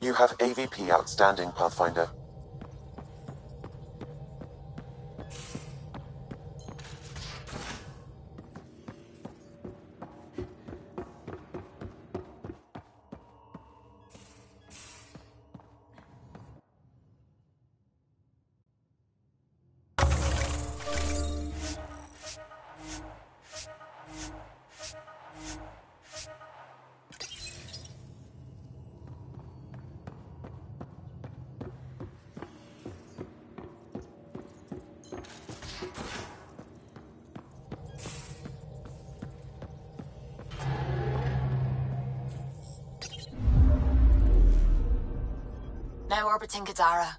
You have AVP outstanding, Pathfinder. Now orbiting Kadara.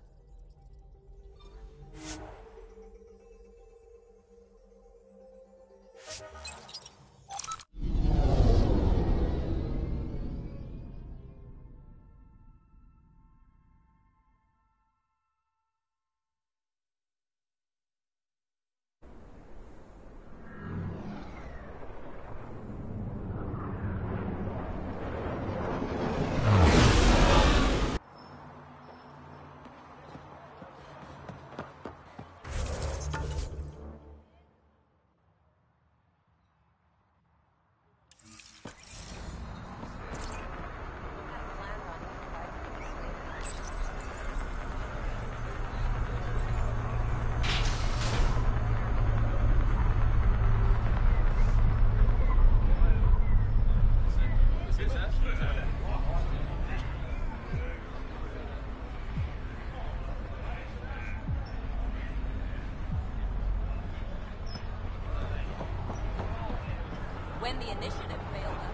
When the initiative failed us.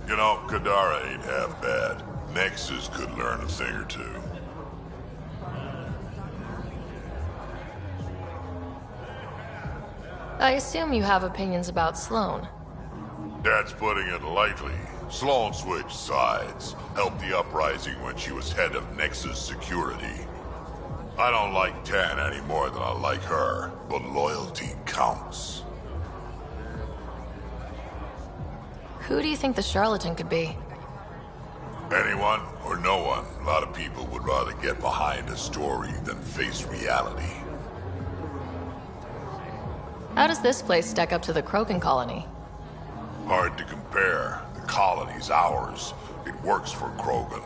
You know, Kadara ain't half bad. Nexus could learn a thing or two. I assume you have opinions about Sloane. That's putting it lightly. Sloane switched sides, helped the uprising when she was head of Nexus security. I don't like Tan any more than I like her, but loyalty counts. Who do you think the charlatan could be? Anyone or no one, a lot of people would rather get behind a story than face reality. How does this place stack up to the Krogan colony? Hard to compare. The colony's ours. It works for Krogan.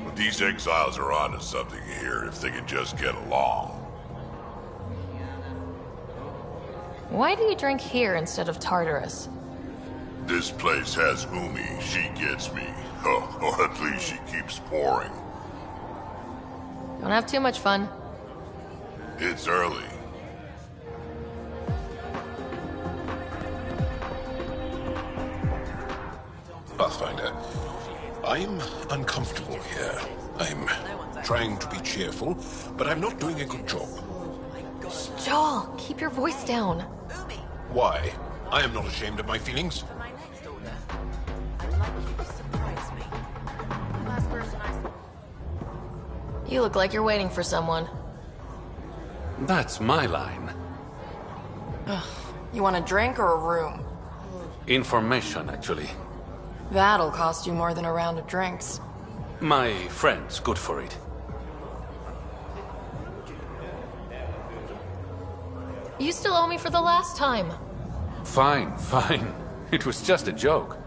But these exiles are onto something here if they can just get along. Why do you drink here instead of Tartarus? This place has Umi. She gets me. Or at least she keeps pouring. Don't have too much fun. It's early. Pathfinder, I'm uncomfortable here. I'm trying to be cheerful, but I'm not doing a good job. Jaal, keep your voice down. Why? I am not ashamed of my feelings. You look like you're waiting for someone. That's my line. You want a drink or a room? Information, actually. That'll cost you more than a round of drinks. My friend's good for it. You still owe me for the last time. Fine, fine. It was just a joke.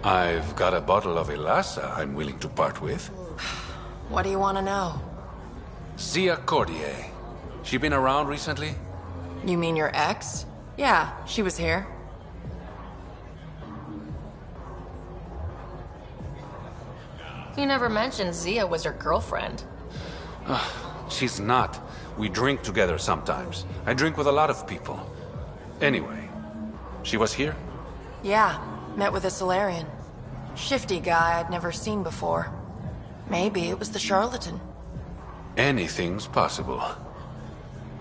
I've got a bottle of Elasa I'm willing to part with. What do you want to know? Zia Cordier. She been around recently? You mean your ex? Yeah, she was here. You never mentioned Zia was your girlfriend. She's not. We drink together sometimes. I drink with a lot of people. Anyway, she was here? Yeah, met with a Solarian. Shifty guy I'd never seen before. Maybe it was the charlatan. Anything's possible.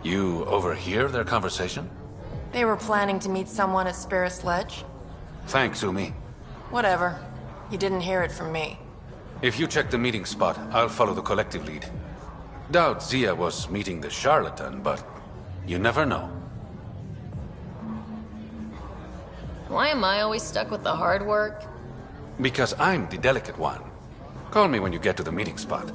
You overhear their conversation? They were planning to meet someone at Sparris Ledge. Thanks, Umi. Whatever. You didn't hear it from me. If you check the meeting spot, I'll follow the collective lead. Doubt Zia was meeting the charlatan, but you never know. Why am I always stuck with the hard work? Because I'm the delicate one. Call me when you get to the meeting spot.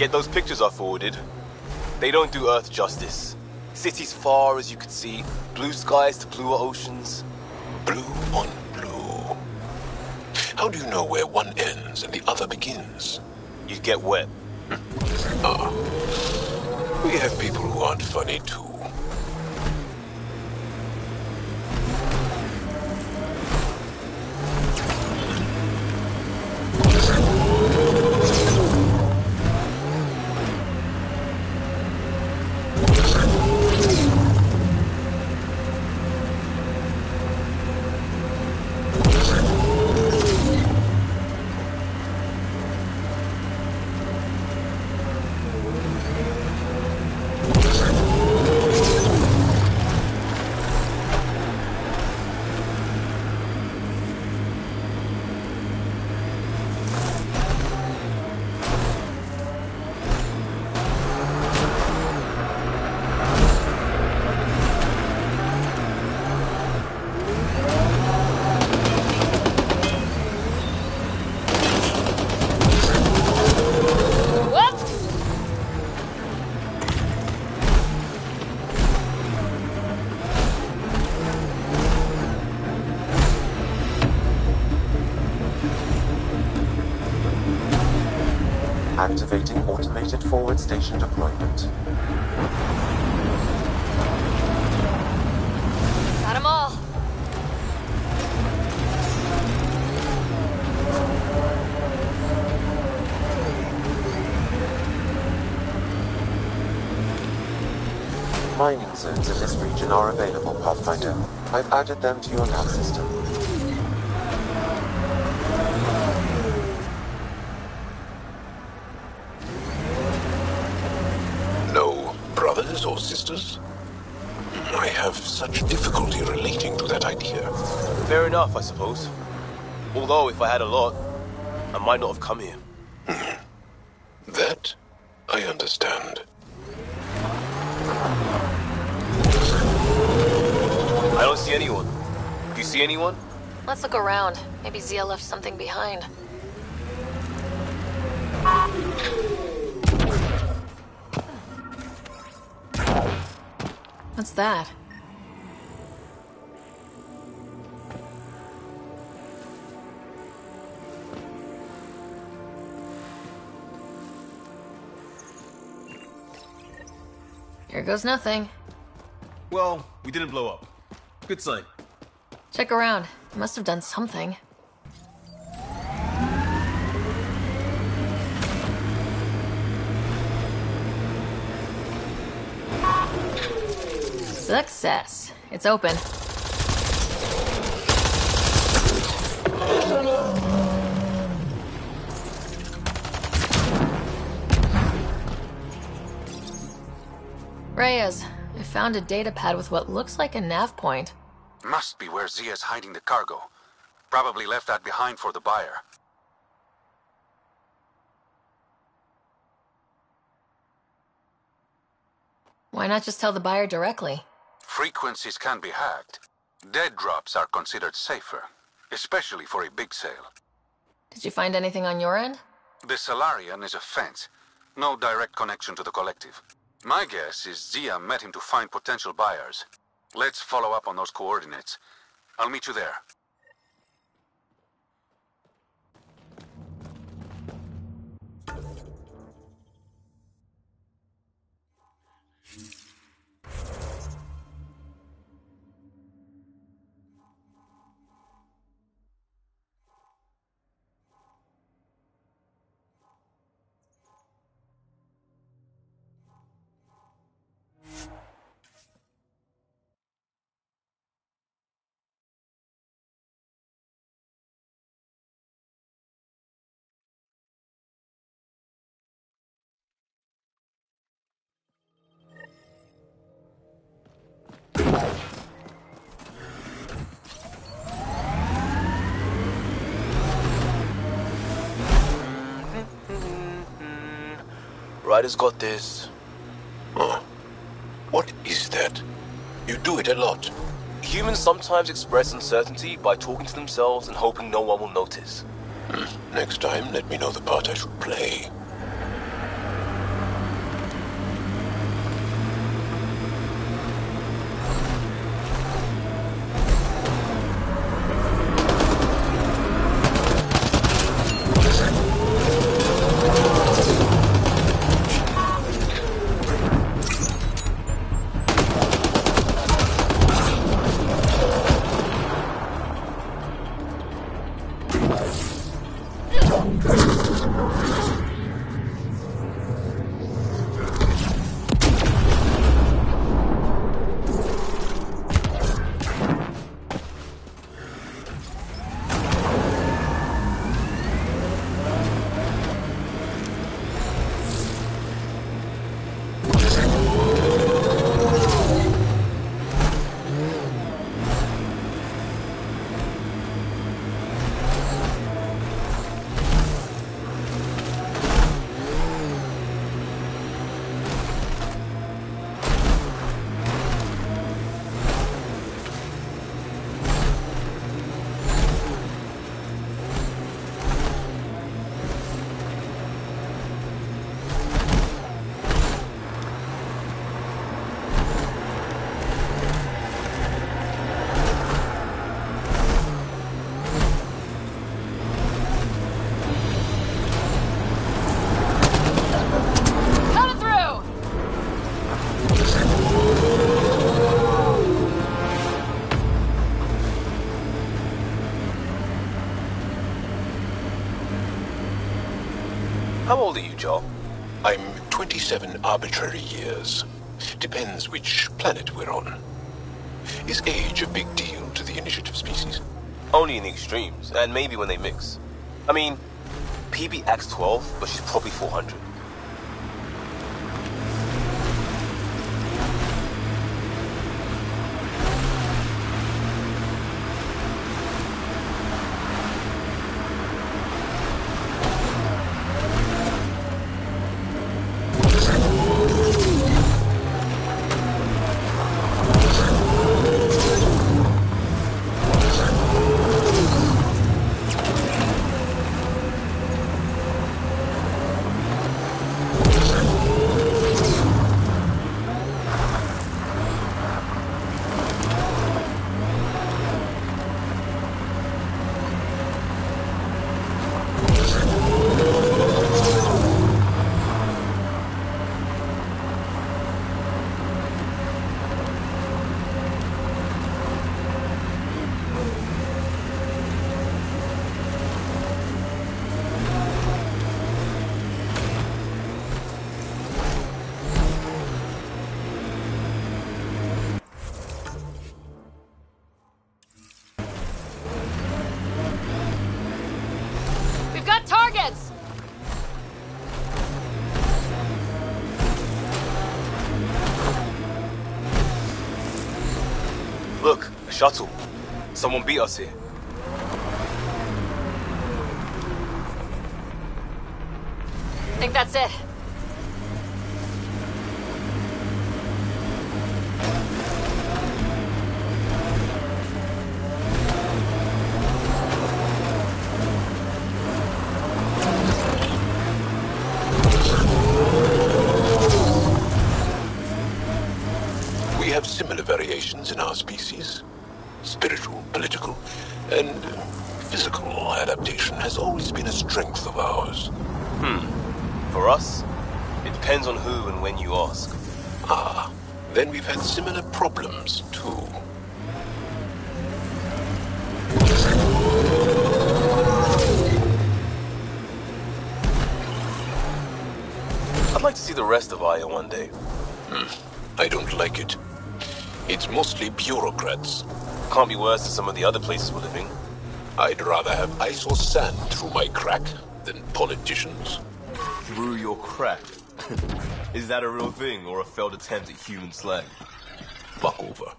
Get those pictures I forwarded. They don't do Earth justice. Cities far as you could see, blue skies to bluer oceans. Blue on blue. How do you know where one ends and the other begins? You'd get wet. Ah. We have people who aren't funny, too. Activating automated forward station deployment. Got 'em all. Mining zones in this region are available, Pathfinder. I've added them to your nav system. No brothers or sisters? I have such difficulty relating to that idea. Fair enough, I suppose. Although, if I had a lot, I might not have come here. That I understand. I don't see anyone. Do you see anyone? Let's look around. Maybe Zia left something behind. What's that? Here goes nothing. Well, we didn't blow up. Good sign. Check around. Must have done something. Success. It's open. Reyes, I found a data pad with what looks like a nav point. Must be where Zia's hiding the cargo. Probably left that behind for the buyer. Why not just tell the buyer directly? Frequencies can be hacked. Dead drops are considered safer, especially for a big sale. Did you find anything on your end? The Salarian is a fence. No direct connection to the collective. My guess is Zia met him to find potential buyers. Let's follow up on those coordinates. I'll meet you there. Ryder's got this. Oh. What is that? You do it a lot. Humans sometimes express uncertainty by talking to themselves and hoping no one will notice. Next time, let me know the part I should play. How old are you, Joel? I'm 27 arbitrary years. Depends which planet we're on. Is age a big deal to the initiative species? Only in the extremes, and maybe when they mix. I mean, PB acts 12, but she's probably 400. We've got targets! Look, a shuttle. Someone beat us here. Think that's it. We have similar variations in our species. Spiritual, political, and physical adaptation has always been a strength of ours. For us, it depends on who and when you ask. Ah, then we've had similar problems, too. I'd like to see the rest of Aya one day. I don't like it. It's mostly bureaucrats. Can't be worse than some of the other places we're living. I'd rather have ice or sand through my crack than politicians. Through your crack. Is that a real thing or a failed attempt at human slang? Fuck over.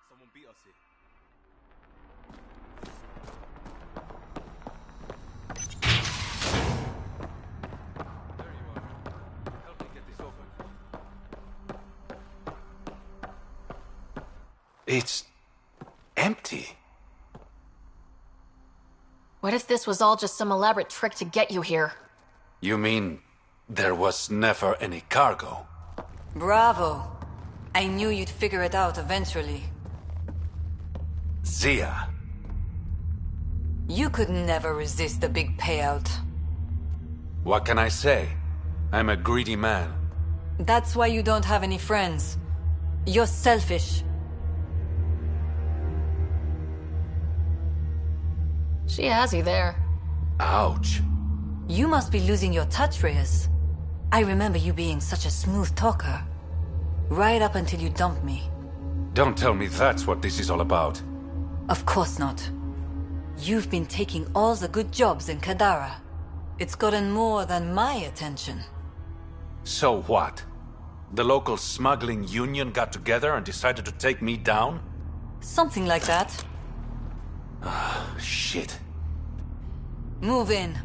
Someone beat us here. There you are. Help me get this open. It's empty. What if this was all just some elaborate trick to get you here? You mean there was never any cargo? Bravo. I knew you'd figure it out eventually. Zia. You could never resist the big payout. What can I say? I'm a greedy man. That's why you don't have any friends. You're selfish. She has you there. Ouch. You must be losing your touch, Reyes. I remember you being such a smooth talker. Right up until you dumped me. Don't tell me that's what this is all about. Of course not. You've been taking all the good jobs in Kadara. It's gotten more than my attention. So what? The local smuggling union got together and decided to take me down? Something like that. Shit. Move in.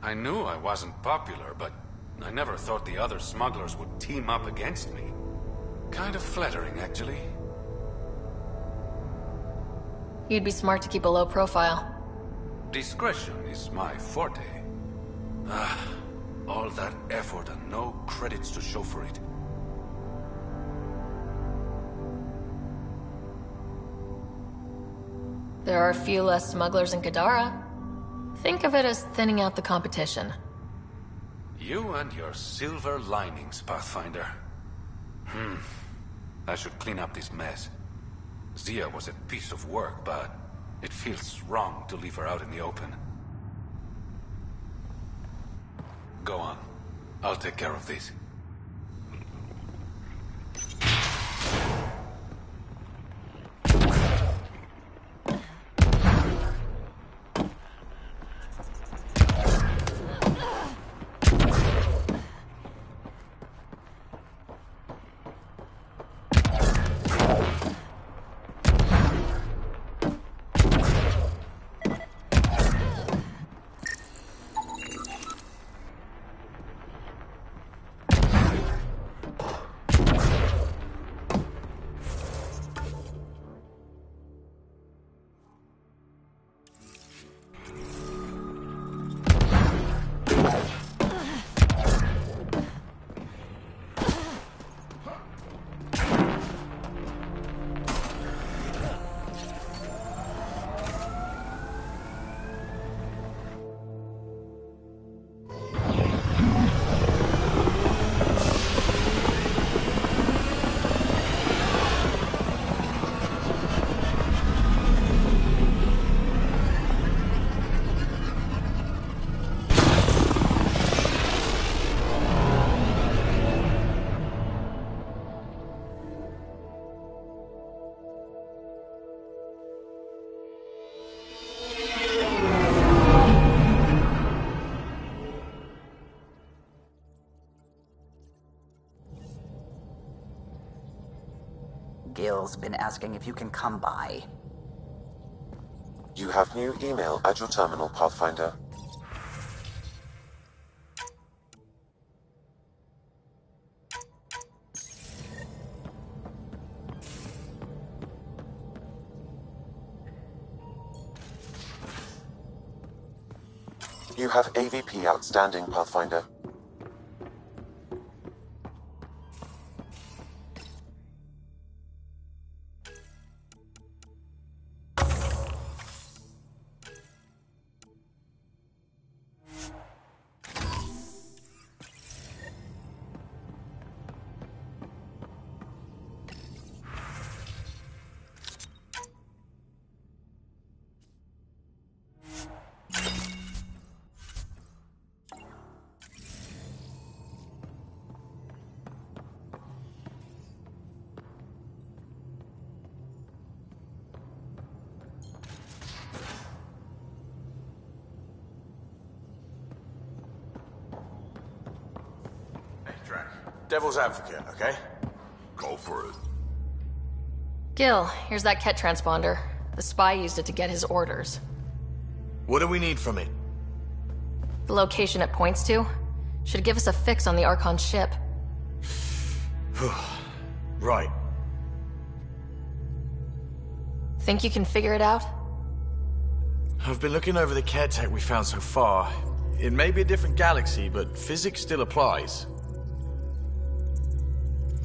I knew I wasn't popular, but I never thought the other smugglers would team up against me. Kind of flattering, actually. You'd be smart to keep a low profile. Discretion is my forte. All that effort and no credits to show for it. There are a few less smugglers in Kadara. Think of it as thinning out the competition. You and your silver linings, Pathfinder. I should clean up this mess. Zia was a piece of work, but it feels wrong to leave her out in the open. Go on. I'll take care of this. Gil's been asking if you can come by. You have new email at your terminal, Pathfinder. You have AVP outstanding, Pathfinder. Devil's advocate, okay? Go for it. Gil, here's that Ket transponder. The spy used it to get his orders. What do we need from it? The location it points to should give us a fix on the Archon ship. Right. Think you can figure it out? I've been looking over the care tech we found so far. It may be a different galaxy, but physics still applies.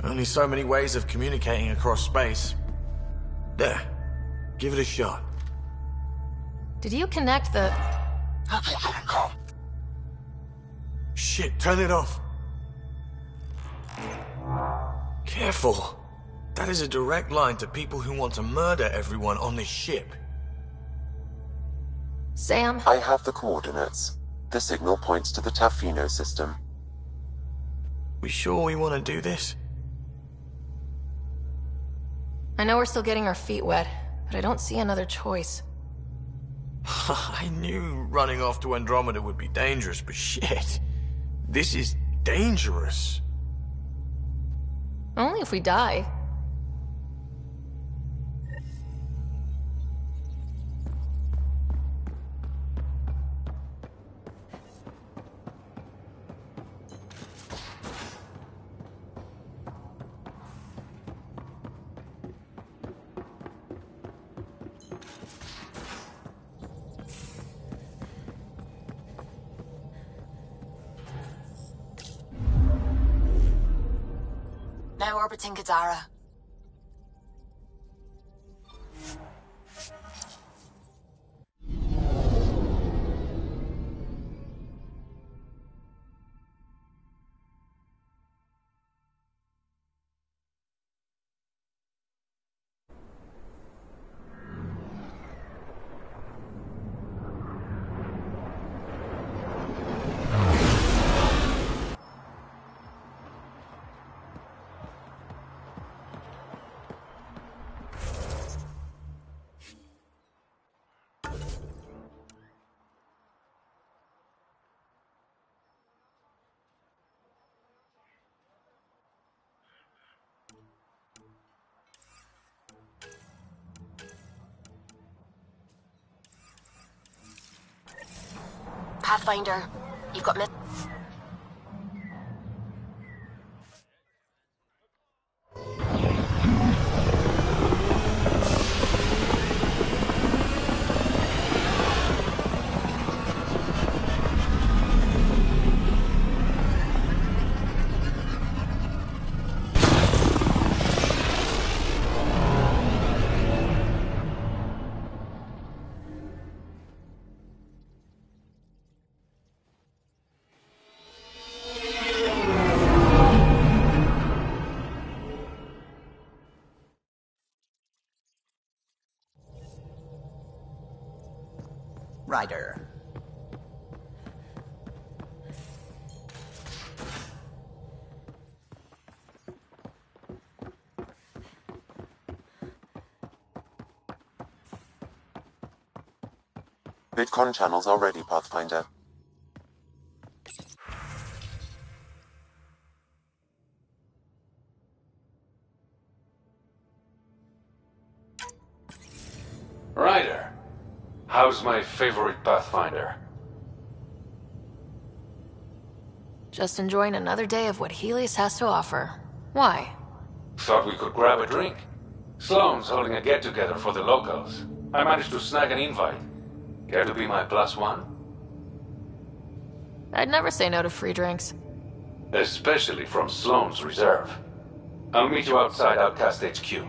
Only so many ways of communicating across space. There. Give it a shot. Did you connect the... Shit, turn it off. Careful. That is a direct line to people who want to murder everyone on this ship. Sam? I have the coordinates. The signal points to the Tafino system. We sure we want to do this? I know we're still getting our feet wet, but I don't see another choice. I knew running off to Andromeda would be dangerous, but shit. This is dangerous. Only if we die. Now orbiting Kadara. Pathfinder, you've got Ryder. Bitcon channels are ready, Pathfinder. was my favorite Pathfinder. Just enjoying another day of what Helios has to offer. Why? Thought we could grab a drink. Sloane's holding a get-together for the locals. I managed to snag an invite. Care to be my +1? I'd never say no to free drinks. Especially from Sloane's Reserve. I'll meet you outside Outcast HQ.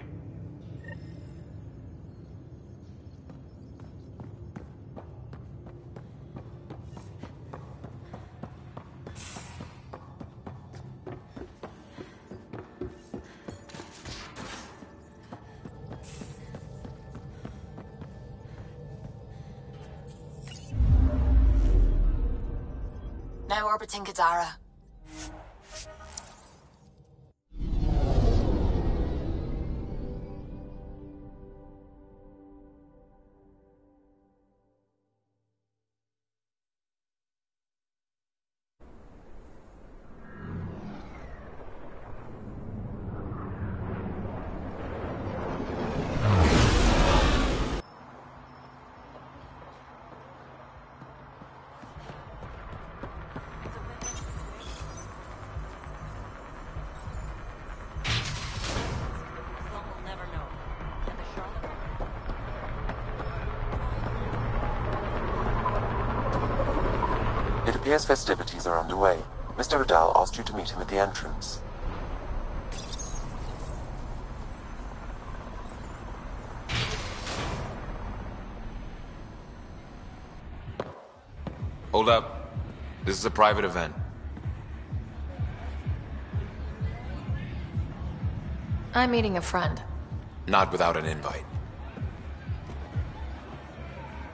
Now orbiting Kadara. It appears festivities are underway. Mr. Vidal asked you to meet him at the entrance. Hold up. This is a private event. I'm meeting a friend. Not without an invite.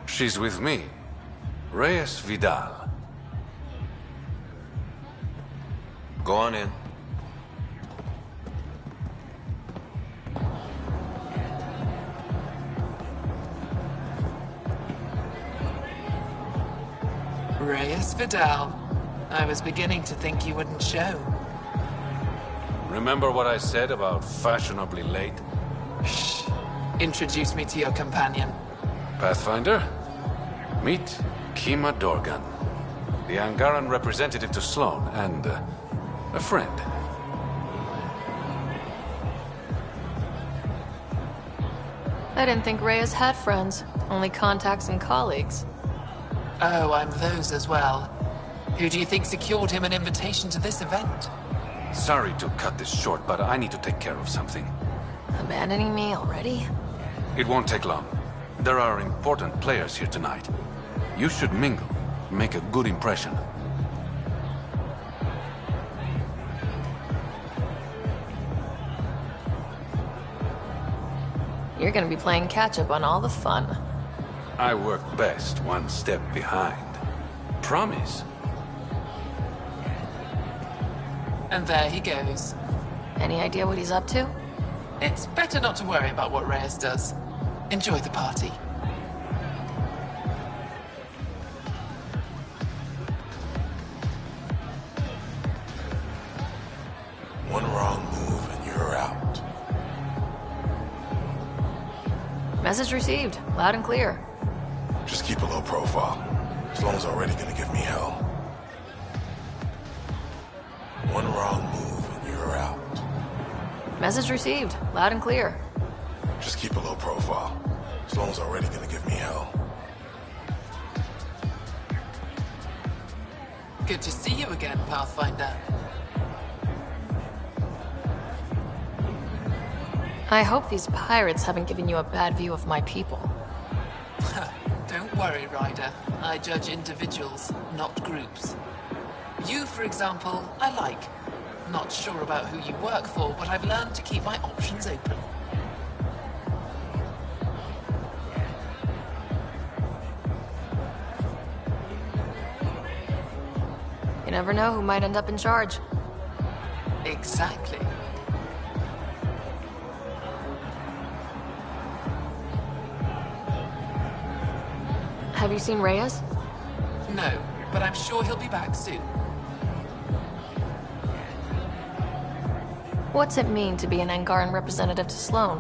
She's with me. Reyes Vidal. Go on in. Reyes Vidal. I was beginning to think you wouldn't show. Remember what I said about fashionably late? Shh. Introduce me to your companion. Pathfinder? Meet Kima Dorgan, the Angaran representative to Sloane, and a friend. I didn't think Reyes had friends, only contacts and colleagues. Oh, I'm those as well. Who do you think secured him an invitation to this event? Sorry to cut this short, but I need to take care of something. Abandoning me already? It won't take long. There are important players here tonight. You should mingle, make a good impression. You're gonna be playing catch-up on all the fun. I work best one step behind. Promise. And there he goes. Any idea what he's up to? It's better not to worry about what Reyes does. Enjoy the party. One wrong move and you're out. Message received. Loud and clear. Just keep a low profile. Sloane's already gonna give me hell. One wrong move and you're out. Message received. Loud and clear. Just keep a low profile. Sloane's already gonna give me hell. Good to see you again, Pathfinder. I hope these pirates haven't given you a bad view of my people. Don't worry, Ryder. I judge individuals, not groups. You, for example, I like. Not sure about who you work for, but I've learned to keep my options open. You never know who might end up in charge. Exactly. Have you seen Reyes? No, but I'm sure he'll be back soon. What's it mean to be an Angaran representative to Sloane?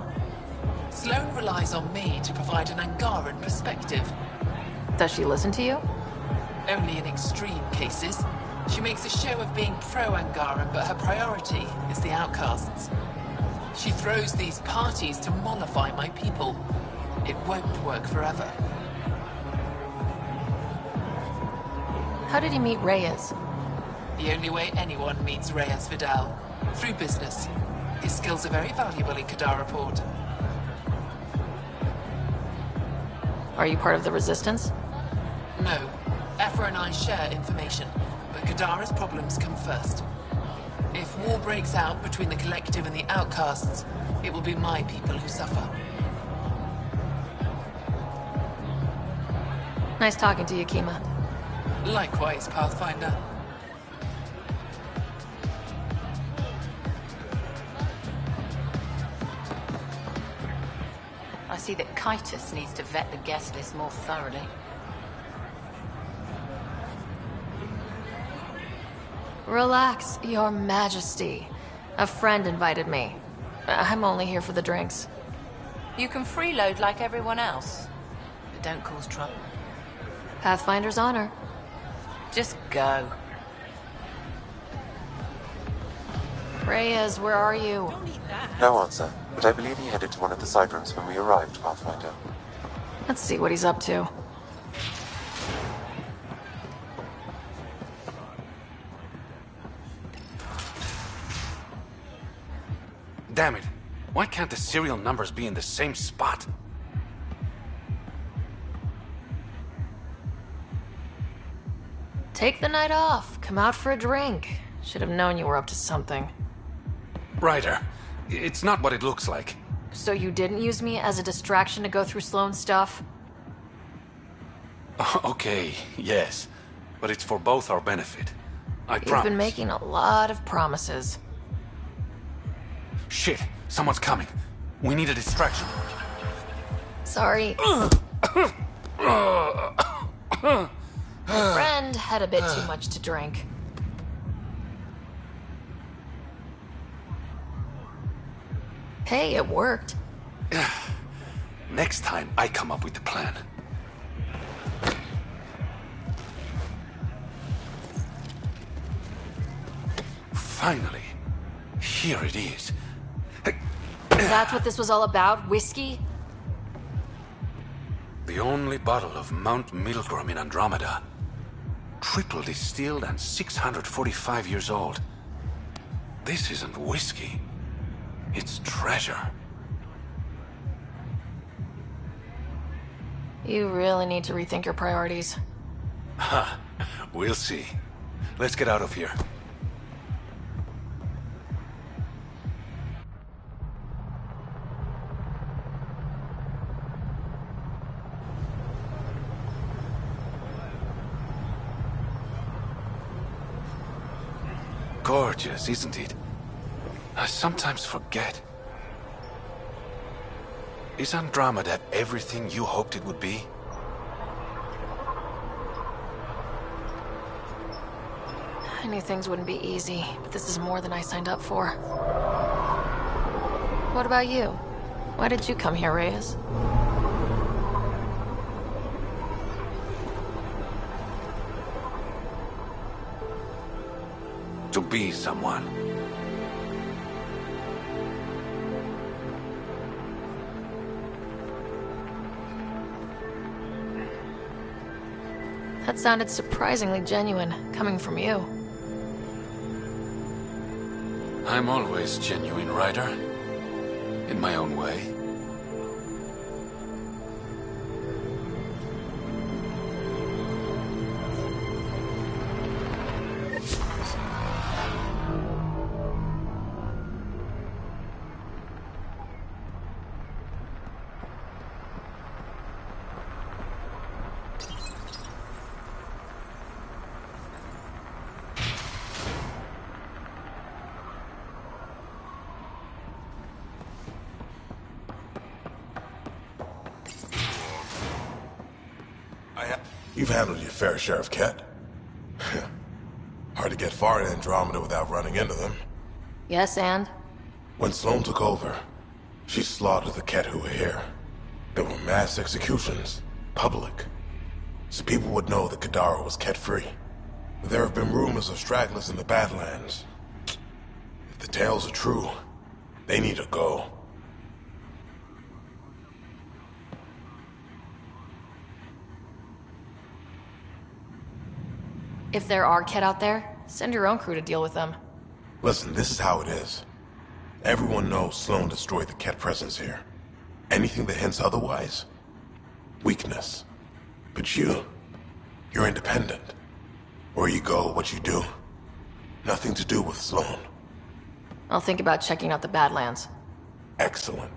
Sloane relies on me to provide an Angaran perspective. Does she listen to you? Only in extreme cases. She makes a show of being pro-Angaran, but her priority is the outcasts. She throws these parties to mollify my people. It won't work forever. How did he meet Reyes? The only way anyone meets Reyes Vidal. Through business. His skills are very valuable in Kadara Port. Are you part of the Resistance? No. Aphra and I share information, but Kadara's problems come first. If war breaks out between the Collective and the Outcasts, it will be my people who suffer. Nice talking to you, Kima. Likewise, Pathfinder. I see that Kytus needs to vet the guest list more thoroughly. Relax, Your Majesty. A friend invited me. I'm only here for the drinks. You can freeload like everyone else, but don't cause trouble. Pathfinder's honor. Just go. Reyes, where are you? No answer, but I believe he headed to one of the side rooms when we arrived, Pathfinder. Let's see what he's up to. Damn it. Why can't the serial numbers be in the same spot? Take the night off. Come out for a drink. Should have known you were up to something. Ryder, it's not what it looks like. So you didn't use me as a distraction to go through Sloane's stuff? Okay, yes. But it's for both our benefit. I promise. You've been making a lot of promises. Shit, someone's coming. We need a distraction. Sorry. My friend had a bit too much to drink. Hey, it worked. Next time, I come up with the plan. Finally. Here it is. That's what this was all about? Whiskey? The only bottle of Mount Milgram in Andromeda. Triple distilled and 645 years old. This isn't whiskey. It's treasure. You really need to rethink your priorities. Ha, we'll see. Let's get out of here. Gorgeous, isn't it? I sometimes forget. Is Andromeda everything you hoped it would be? I knew things wouldn't be easy, but this is more than I signed up for. What about you? Why did you come here, Reyes? To be someone. That sounded surprisingly genuine, coming from you. I'm always genuine, Ryder. In my own way. You've handled your fair share of Ket. Hard to get far in Andromeda without running into them. Yes, and? When Sloane took over, she slaughtered the Ket who were here. There were mass executions, public. so people would know that Kadara was cat-free. But there have been rumors of stragglers in the Badlands. If the tales are true, they need to go. If there are Ket out there, send your own crew to deal with them. Listen, this is how it is. Everyone knows Sloan destroyed the Ket presence here. Anything that hints otherwise, weakness. But you're independent. Where you go, what you do, nothing to do with Sloan. I'll think about checking out the Badlands. Excellent.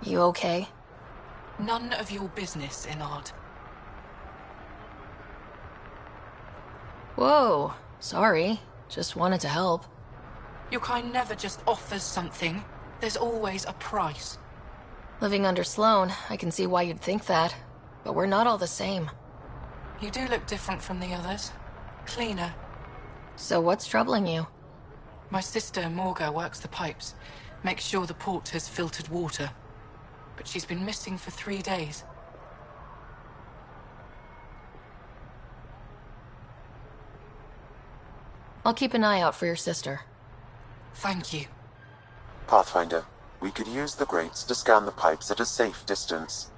You okay? None of your business, Inard. Whoa, sorry. Just wanted to help. Your kind never just offers something. There's always a price. Living under Sloan, I can see why you'd think that. But we're not all the same. You do look different from the others. Cleaner. So what's troubling you? My sister, Morga, works the pipes. Makes sure the port has filtered water. But she's been missing for 3 days. I'll keep an eye out for your sister. Thank you. Pathfinder, we could use the grates to scan the pipes at a safe distance.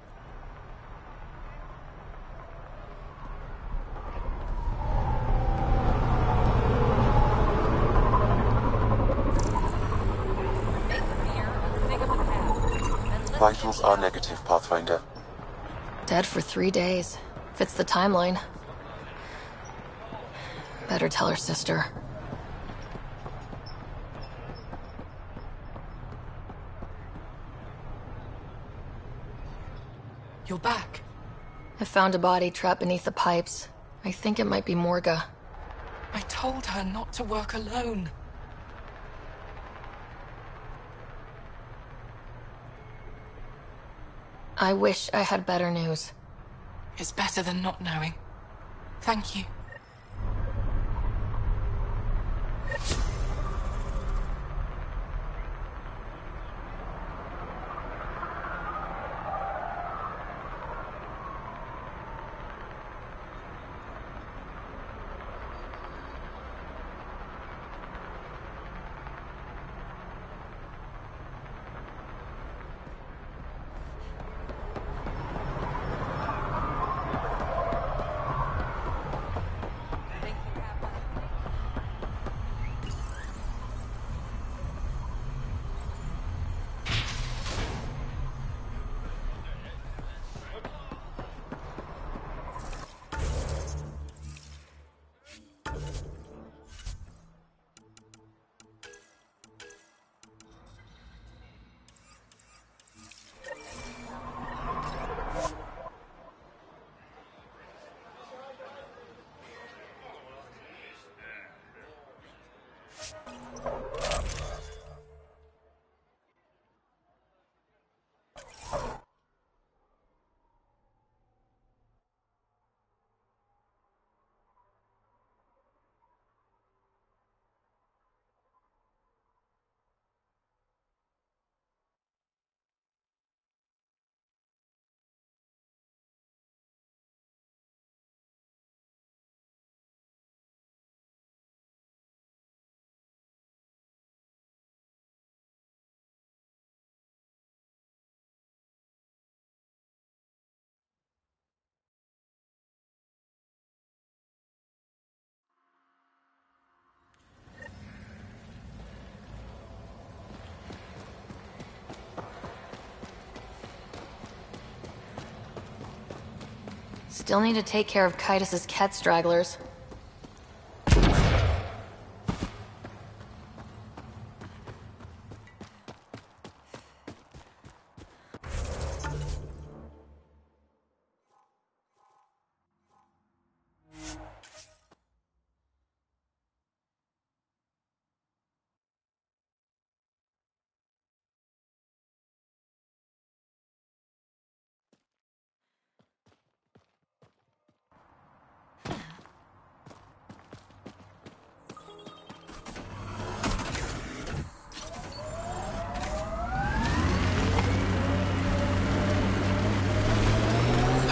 Vitals are negative, Pathfinder. Dead for 3 days. Fits the timeline. Better tell her sister. You're back. I found a body trapped beneath the pipes. I think it might be Morga. I told her not to work alone. I wish I had better news. It's better than not knowing. Thank you. Still need to take care of Kaitis' Ket stragglers.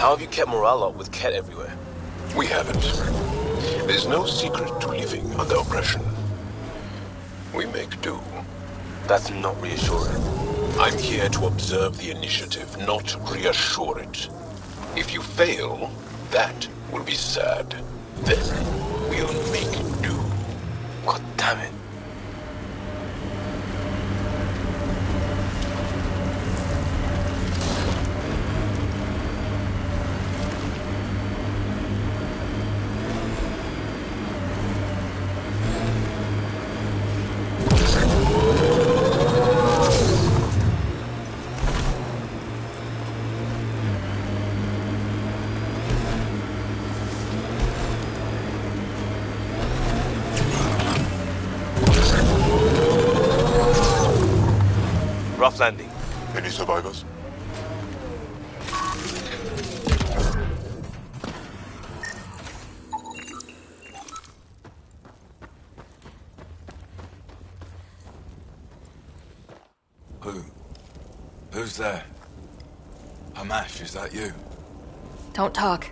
How have you kept morale up with Ket everywhere? We haven't. There's no secret to living under oppression. We make do. That's not reassuring. I'm here to observe the initiative, not reassure it. If you fail, that will be sad. Then we'll make do. God damn it. Rough landing. Any survivors? Who's there? Hamash, is that you? Don't talk.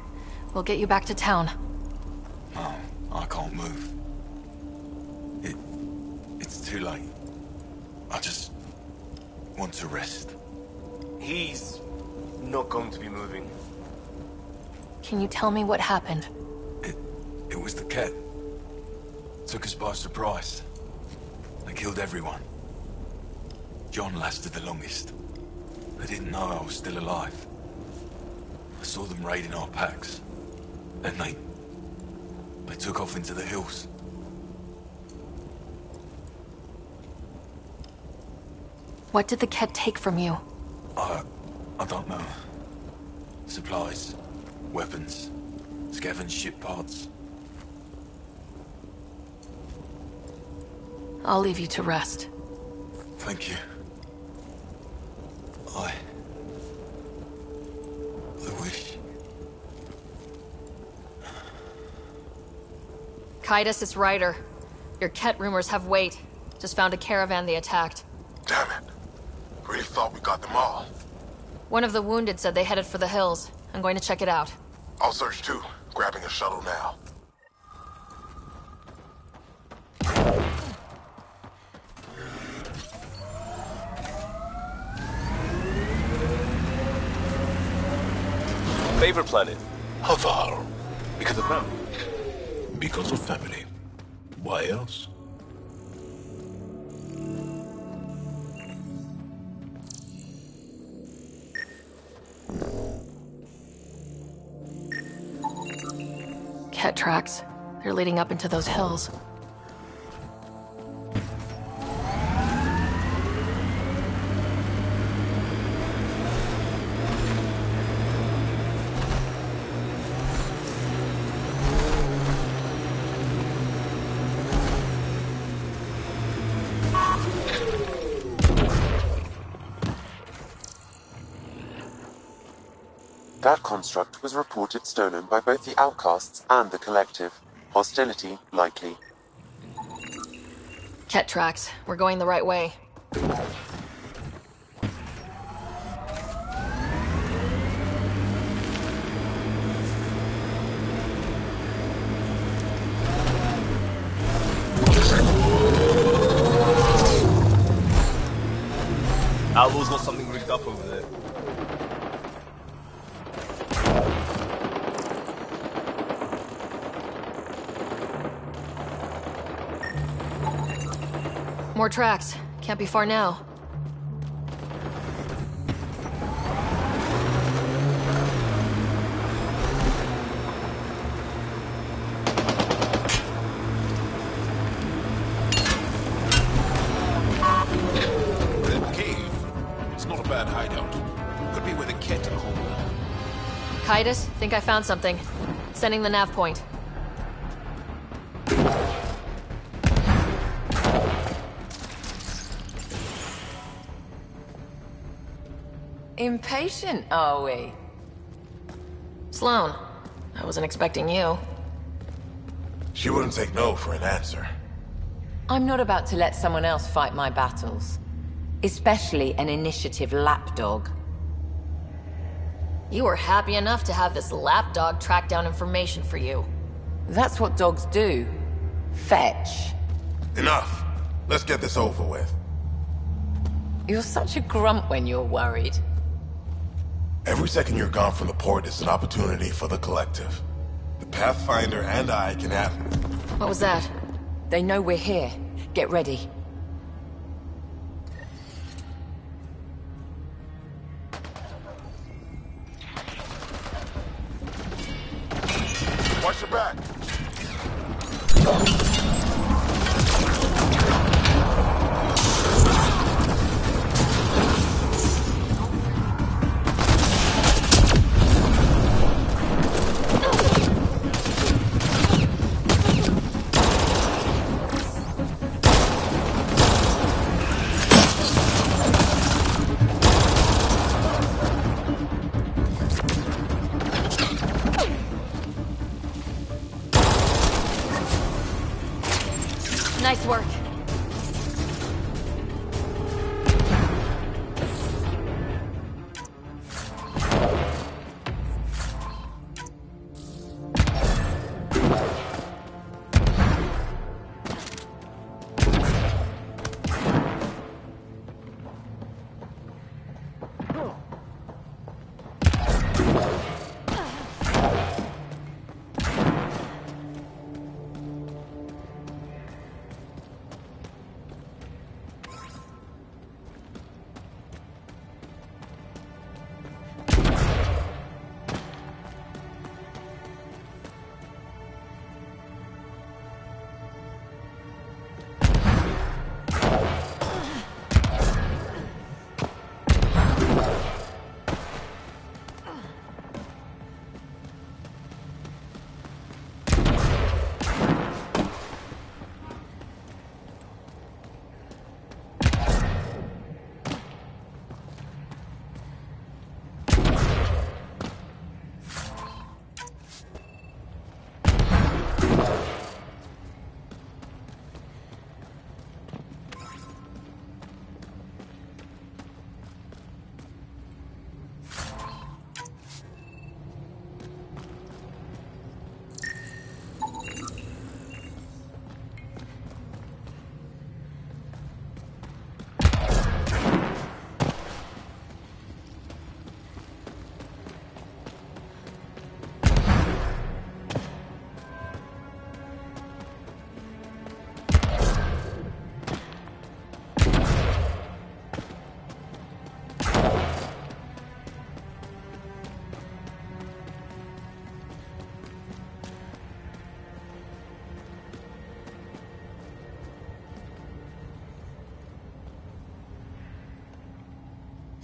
We'll get you back to town. No, I can't move. It's too late. I just want to rest. He's not going to be moving. Can you tell me what happened? It was the Ket. Took us by surprise. They killed everyone. John lasted the longest. They didn't know I was still alive. I saw them raiding our packs. And they took off into the hills. What did the Ket take from you? I don't know. Supplies, weapons, scavenged ship parts. I'll leave you to rest. Thank you. I wish. Kaitis, it's Ryder. Your Ket rumors have weight. Just found a caravan they attacked. Damn it. Really thought we got them all. One of the wounded said they headed for the hills. I'm going to check it out. I'll search too. Grabbing a shuttle now. Favorite planet? Havar. Because of family. Because of family. Why else? Ket tracks. They're leading up into those hills. That construct was reported stolen by both the Outcasts and the Collective. Hostility likely. Ket tracks. We're going the right way. Owl's got something rigged up over there. More tracks. Can't be far now. That cave. It's not a bad hideout. Could be where the Ket are home. Kaitis, think I found something. Sending the nav point. Impatient, are we? Sloane, I wasn't expecting you. She wouldn't take no for an answer. I'm not about to let someone else fight my battles. Especially an initiative lapdog. You were happy enough to have this lapdog track down information for you. That's what dogs do. Fetch. Enough. Let's get this over with. You're such a grump when you're worried. Every second you're gone from the port is an opportunity for the Collective. The Pathfinder and I can have... What was that? They know we're here. Get ready. Watch your back. Nice work.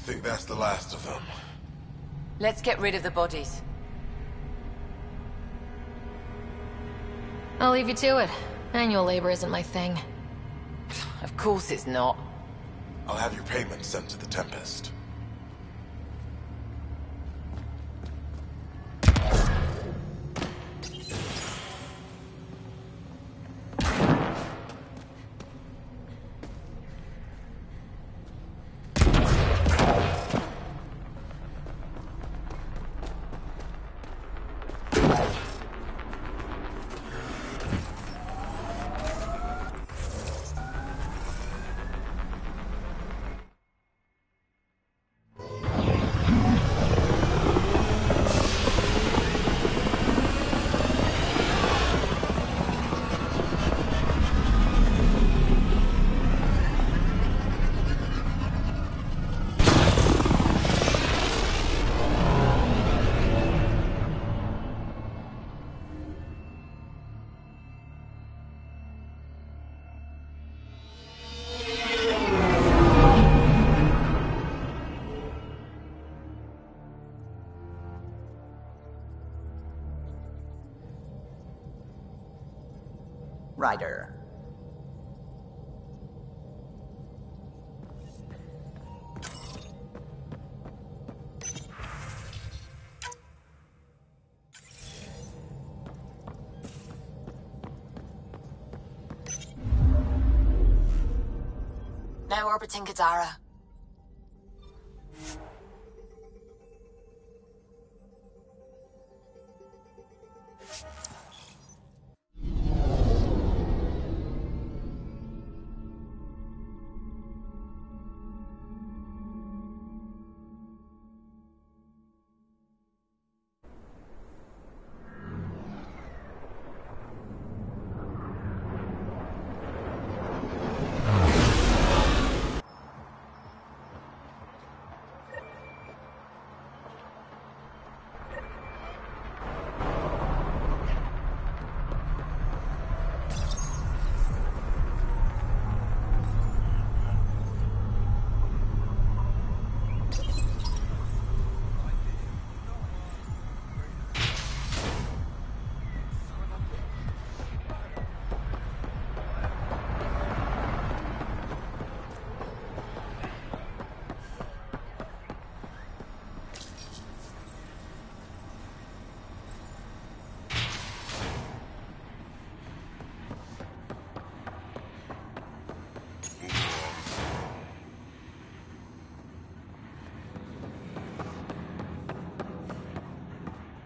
Think that's the last of them. Let's get rid of the bodies. I'll leave you to it. Manual labor isn't my thing. Of course it's not. I'll have your payment sent to the Tempest. Ryder. Now orbiting Kadara.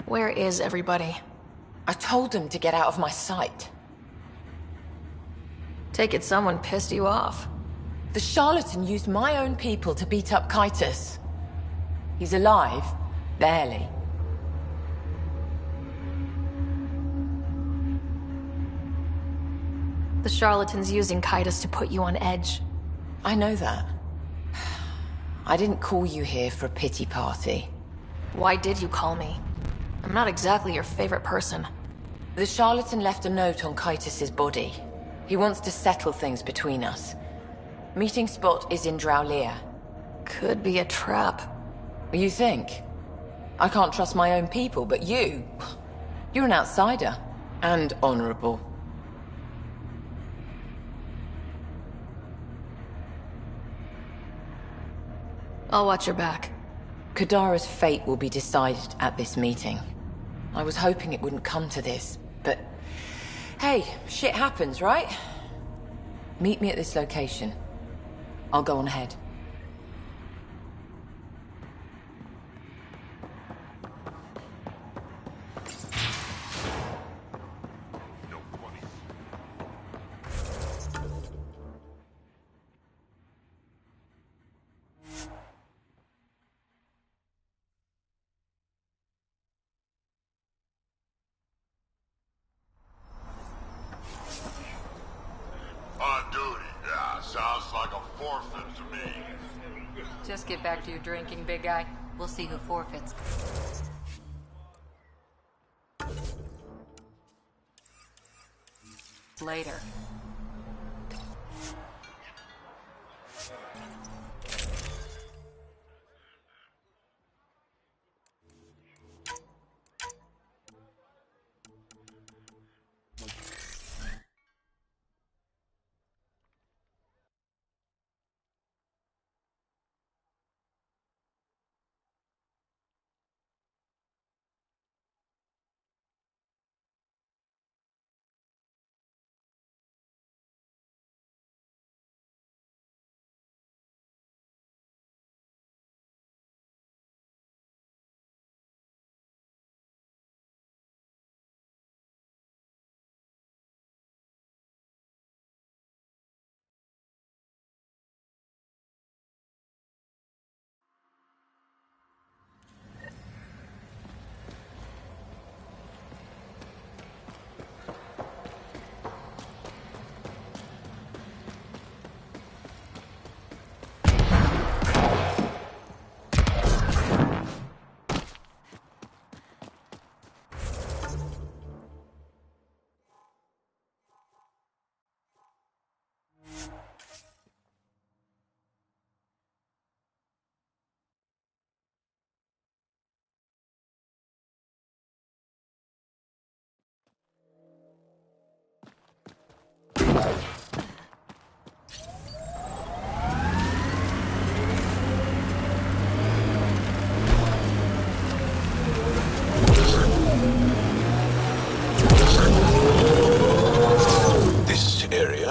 Where is everybody? I told them to get out of my sight. Take it someone pissed you off. The charlatan used my own people to beat up Kaitos. He's alive, barely. The charlatan's using Kaitos to put you on edge. I know that. I didn't call you here for a pity party. Why did you call me? I'm not exactly your favorite person. The charlatan left a note on Kaitos' body. He wants to settle things between us. Meeting spot is in Drowlear. Could be a trap. You think? I can't trust my own people, but you're an outsider. And honorable. I'll watch your back. Kadara's fate will be decided at this meeting. I was hoping it wouldn't come to this, but... Hey, shit happens, right? Meet me at this location. I'll go on ahead. On duty, yeah, sounds like a forfeit to me. Just get back to your drinking, big guy. We'll see who forfeits. Later.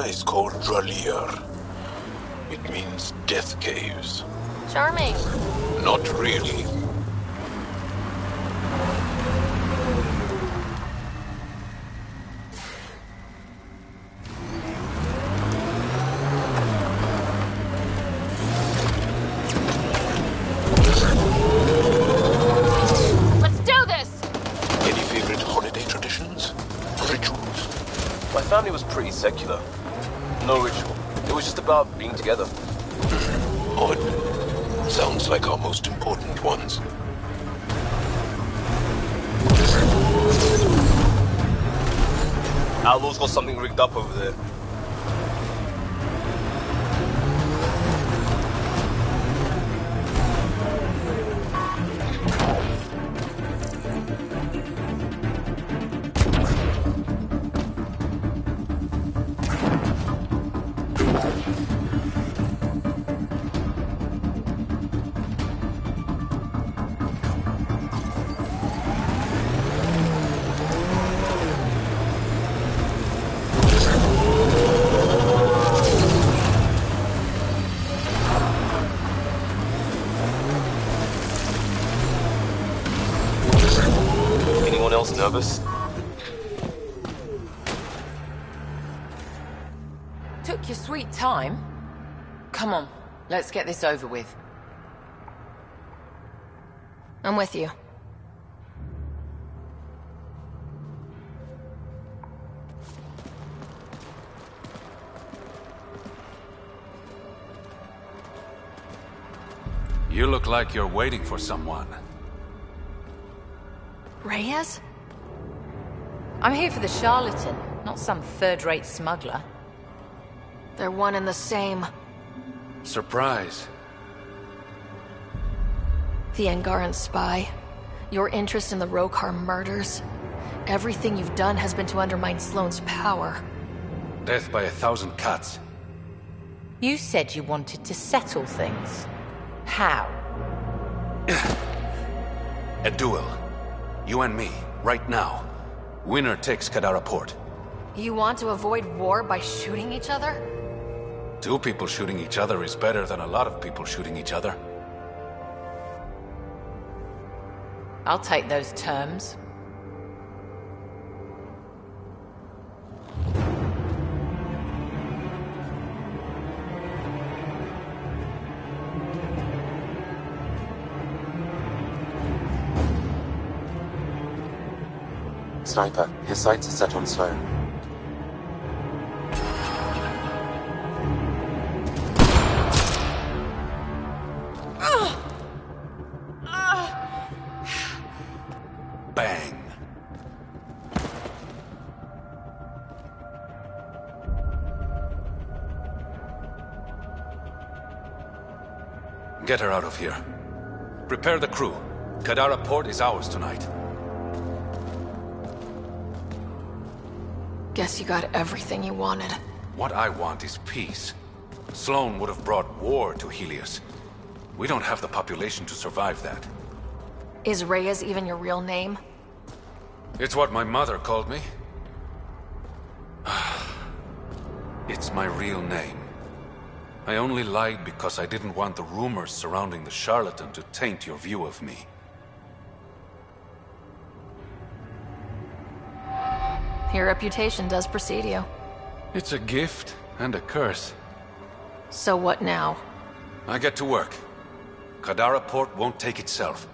Is called Drowlear. It means death caves. Charming. Not really. Let's do this! Any favorite holiday traditions? Rituals? My family was pretty secular. No ritual. It was just about being together. Odd. Sounds like our most important ones. Outlaw's got something rigged up over there. us. Took your sweet time. Come on, let's get this over with. I'm with you. You look like you're waiting for someone. Reyes? I'm here for the charlatan, not some third-rate smuggler. They're one and the same. Surprise. The Angaran spy. Your interest in the Rokar murders. Everything you've done has been to undermine Sloane's power. Death by 1,000 cuts. You said you wanted to settle things. How? A duel. You and me, right now. Winner takes Kadara Port. You want to avoid war by shooting each other? 2 people shooting each other is better than a lot of people shooting each other. I'll take those terms. Sniper, his sights are set on Sloane. Bang. Get her out of here. Prepare the crew. Kadara Port is ours tonight. Guess you got everything you wanted. What I want is peace. Sloane would have brought war to Helios. We don't have the population to survive that. Is Reyes even your real name? It's what my mother called me. It's my real name. I only lied because I didn't want the rumors surrounding the charlatan to taint your view of me. Your reputation does precede you. It's a gift and a curse. So what now? I get to work. Kadara Port won't take itself.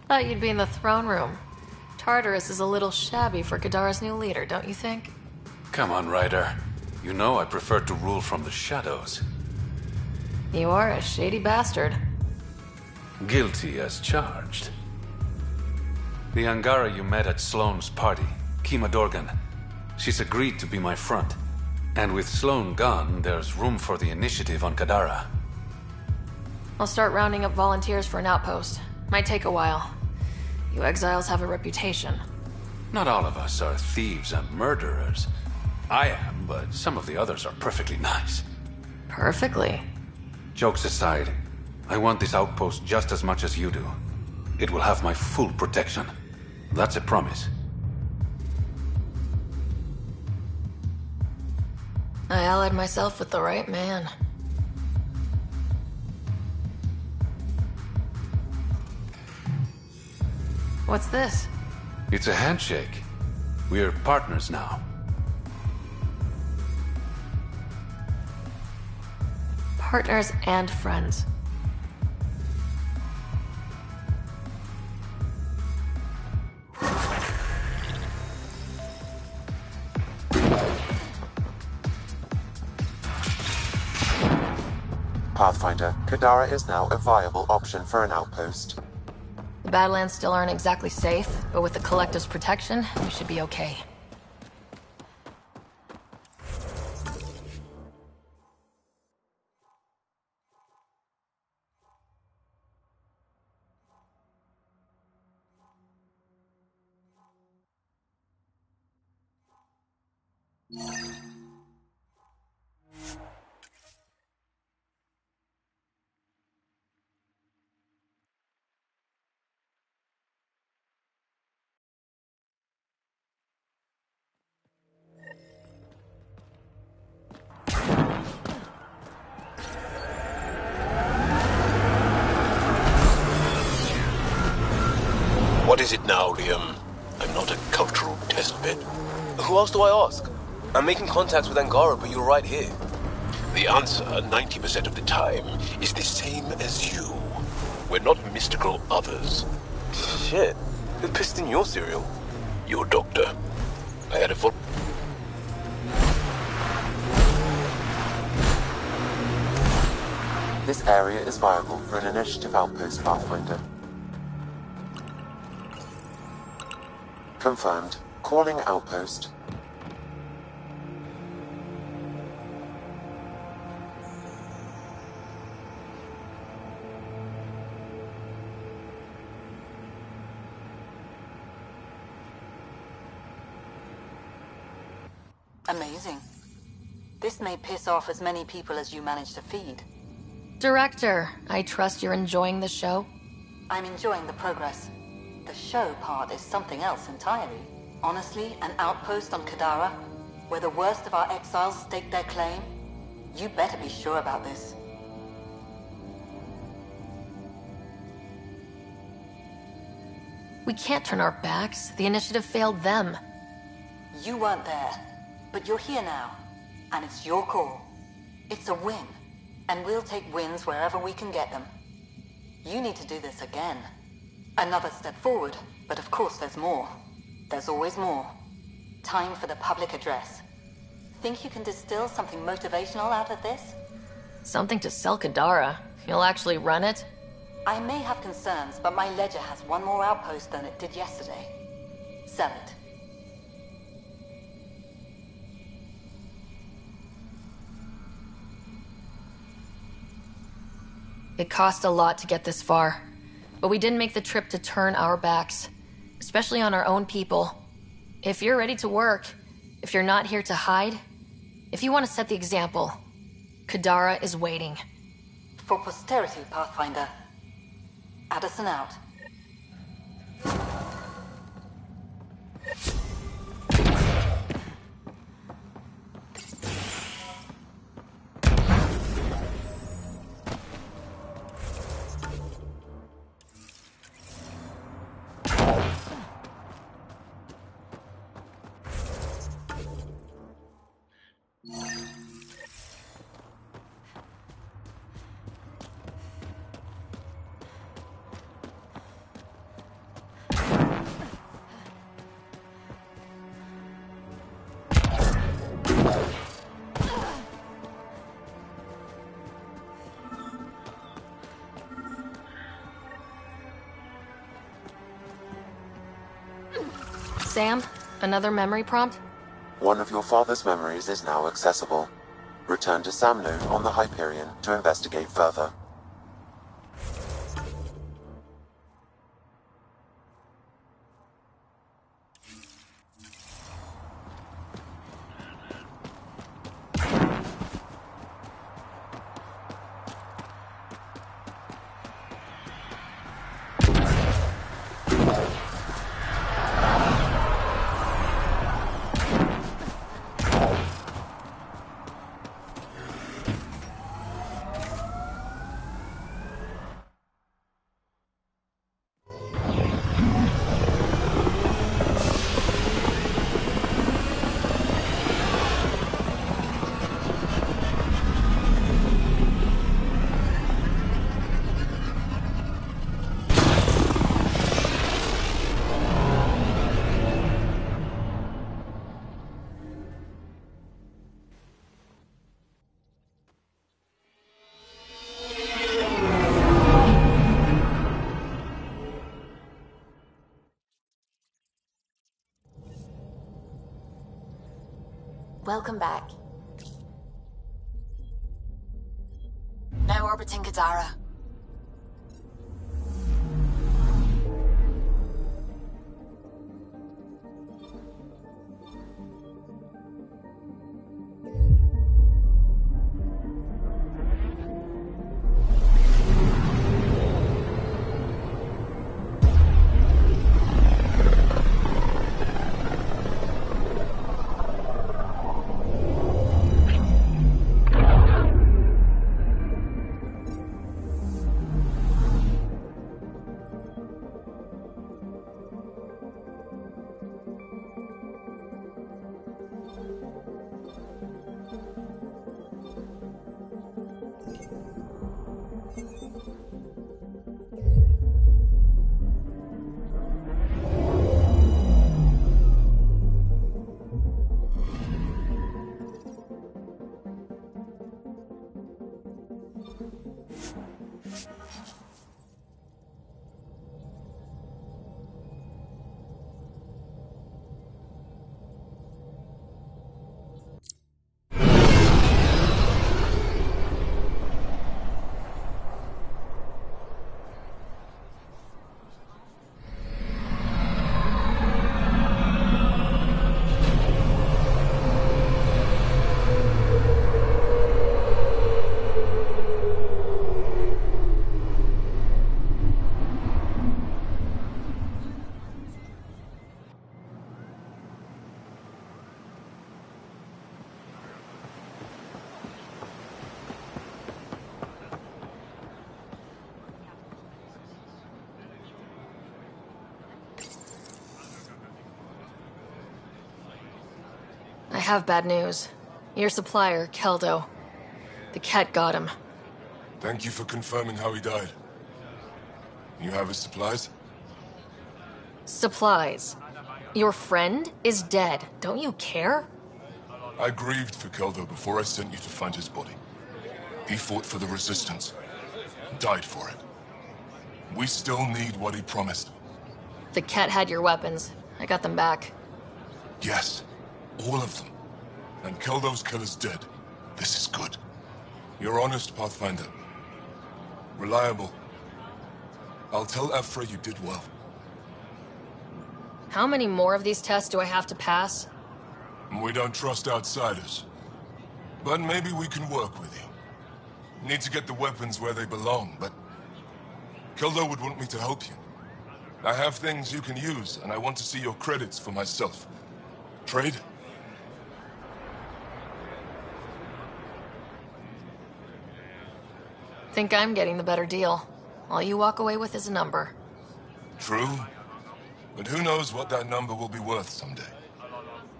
Thought you'd be in the throne room. Tartarus is a little shabby for Kadara's new leader, don't you think? Come on, Ryder. You know I prefer to rule from the shadows. You are a shady bastard. Guilty as charged. The Angara you met at Sloane's party, Kima Dorgan. She's agreed to be my front. And with Sloane gone, there's room for the initiative on Kadara. I'll start rounding up volunteers for an outpost. Might take a while. You exiles have a reputation. Not all of us are thieves and murderers. I am, but some of the others are perfectly nice. Perfectly. Jokes aside, I want this outpost just as much as you do. It will have my full protection. That's a promise. I allied myself with the right man. What's this? It's a handshake. We're partners now. Partners and friends. Pathfinder, Kadara is now a viable option for an outpost. The Badlands still aren't exactly safe, but with the Collective's protection, we should be okay. What is it now, Liam? I'm not a cultural testbed. Who else do I ask? I'm making contacts with Angara, but you're right here. The answer, 90% of the time, is the same as you. We're not mystical others. Shit. Who pissed in your cereal? Your doctor. I had a full... This area is viable for an initiative outpost, Pathfinder. Confirmed. Calling outpost. Amazing. This may piss off as many people as you manage to feed. Director, I trust you're enjoying the show? I'm enjoying the progress. The show part is something else entirely. Honestly, an outpost on Kadara, where the worst of our exiles stake their claim, you better be sure about this. We can't turn our backs. The initiative failed them. You weren't there, but you're here now, and it's your call. It's a win, and we'll take wins wherever we can get them. You need to do this again. Another step forward, but of course there's more. There's always more. Time for the public address. Think you can distill something motivational out of this? Something to sell Kadara. You'll actually run it? I may have concerns, but my ledger has one more outpost than it did yesterday. Sell it. It cost a lot to get this far, but we didn't make the trip to turn our backs, especially on our own people. If you're ready to work, if you're not here to hide, if you want to set the example, Kadara is waiting. For posterity, Pathfinder. Addison out. Sam, another memory prompt? One of your father's memories is now accessible. Return to Samno on the Hyperion to investigate further. Welcome back. Now orbiting Kadara. I have bad news. Your supplier, Keldo. The cat got him. Thank you for confirming how he died. You have his supplies? Supplies. Your friend is dead. Don't you care? I grieved for Keldo before I sent you to find his body. He fought for the Resistance. Died for it. We still need what he promised. The cat had your weapons. I got them back. Yes. All of them. And Keldo's killer's dead. This is good. You're honest, Pathfinder. Reliable. I'll tell Ephra you did well. How many more of these tests do I have to pass? We don't trust outsiders. But maybe we can work with you. Need to get the weapons where they belong, but... Keldo would want me to help you. I have things you can use, and I want to see your credits for myself. Trade? Think I'm getting the better deal. All you walk away with is a number. True. But who knows what that number will be worth someday.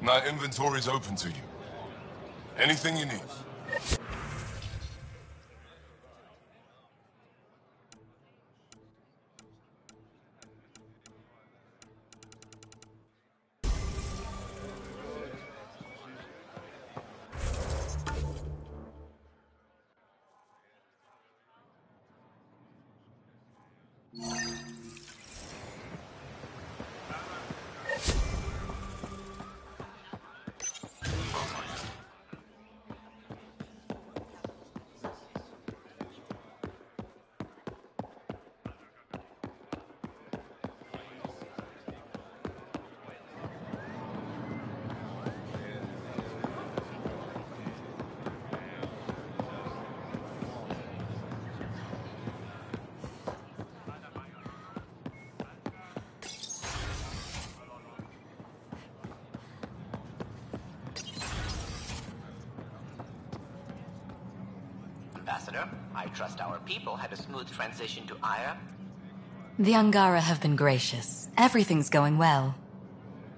My inventory's open to you. Anything you need. Ambassador, I trust our people had a smooth transition to Aya. The Angara have been gracious. Everything's going well.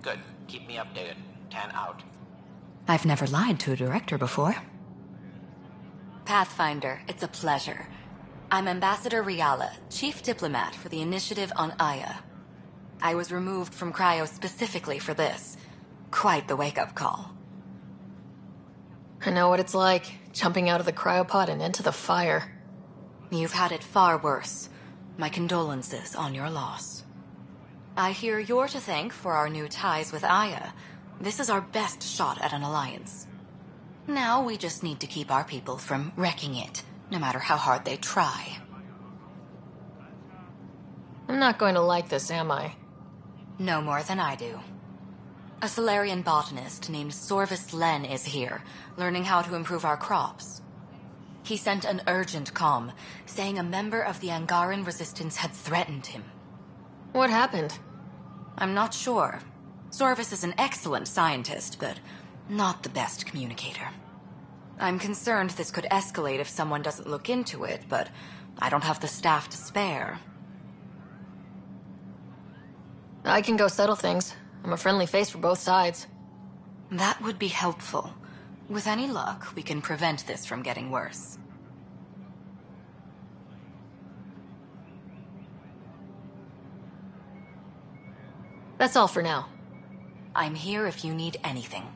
Good. Keep me updated. 10 out. I've never lied to a director before. Pathfinder, it's a pleasure. I'm Ambassador Riala, Chief Diplomat for the Initiative on Aya. I was removed from Cryo specifically for this. Quite the wake-up call. I know what it's like, jumping out of the cryopod and into the fire. You've had it far worse. My condolences on your loss. I hear you're to thank for our new ties with Aya. This is our best shot at an alliance. Now we just need to keep our people from wrecking it, no matter how hard they try. I'm not going to like this, am I? No more than I do. A Solarian botanist named Sorvis Len is here, learning how to improve our crops. He sent an urgent comm, saying a member of the Angaran resistance had threatened him. What happened? I'm not sure. Sorvis is an excellent scientist, but not the best communicator. I'm concerned this could escalate if someone doesn't look into it, but I don't have the staff to spare. I can go settle things. I'm a friendly face for both sides. That would be helpful. With any luck, we can prevent this from getting worse. That's all for now. I'm here if you need anything.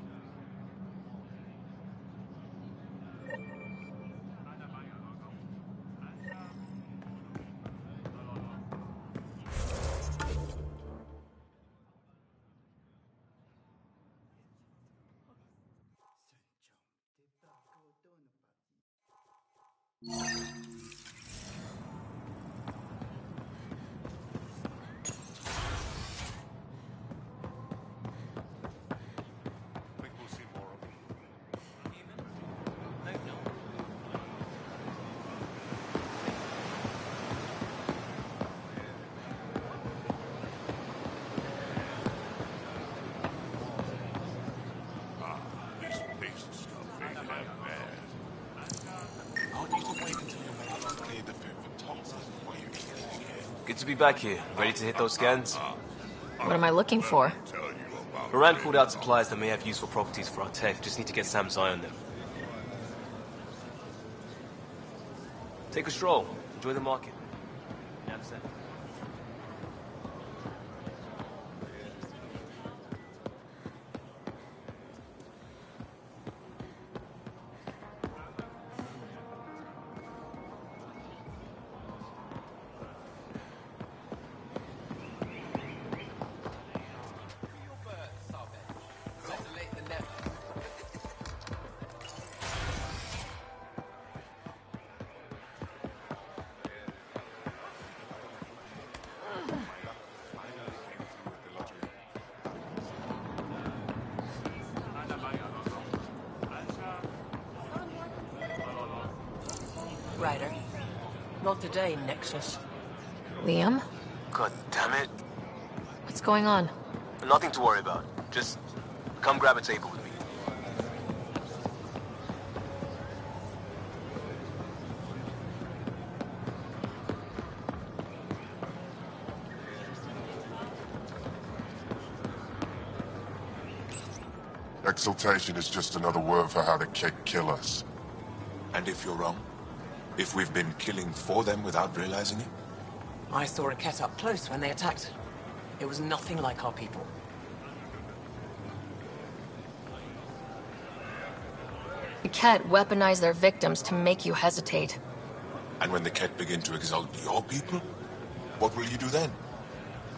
Good to be back here. Ready to hit those scans? What am I looking for? Moran called out supplies that may have useful properties for our tech. Just need to get Sam's eye on them. Take a stroll. Enjoy the market. Ryder. Not today, Nexus. Liam? God damn it. What's going on? Nothing to worry about. Just come grab a table with me. Exaltation is just another word for how the Kett kill us. And if you're wrong? If we've been killing for them without realizing it? I saw a Kett up close when they attacked. It was nothing like our people. The Kett weaponize their victims to make you hesitate. And when the Kett begin to exalt your people? What will you do then?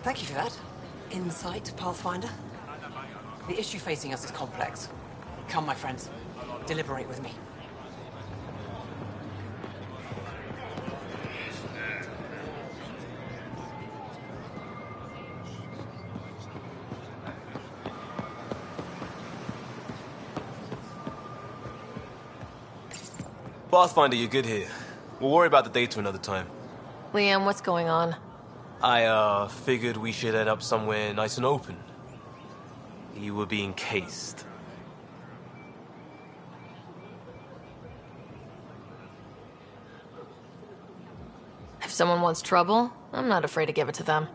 Thank you for that. Insight, Pathfinder. The issue facing us is complex. Come, my friends. Deliberate with me. Pathfinder, you're good here. We'll worry about the data another time. Liam, what's going on? I, figured we should head up somewhere nice and open. You were being cased. If someone wants trouble, I'm not afraid to give it to them.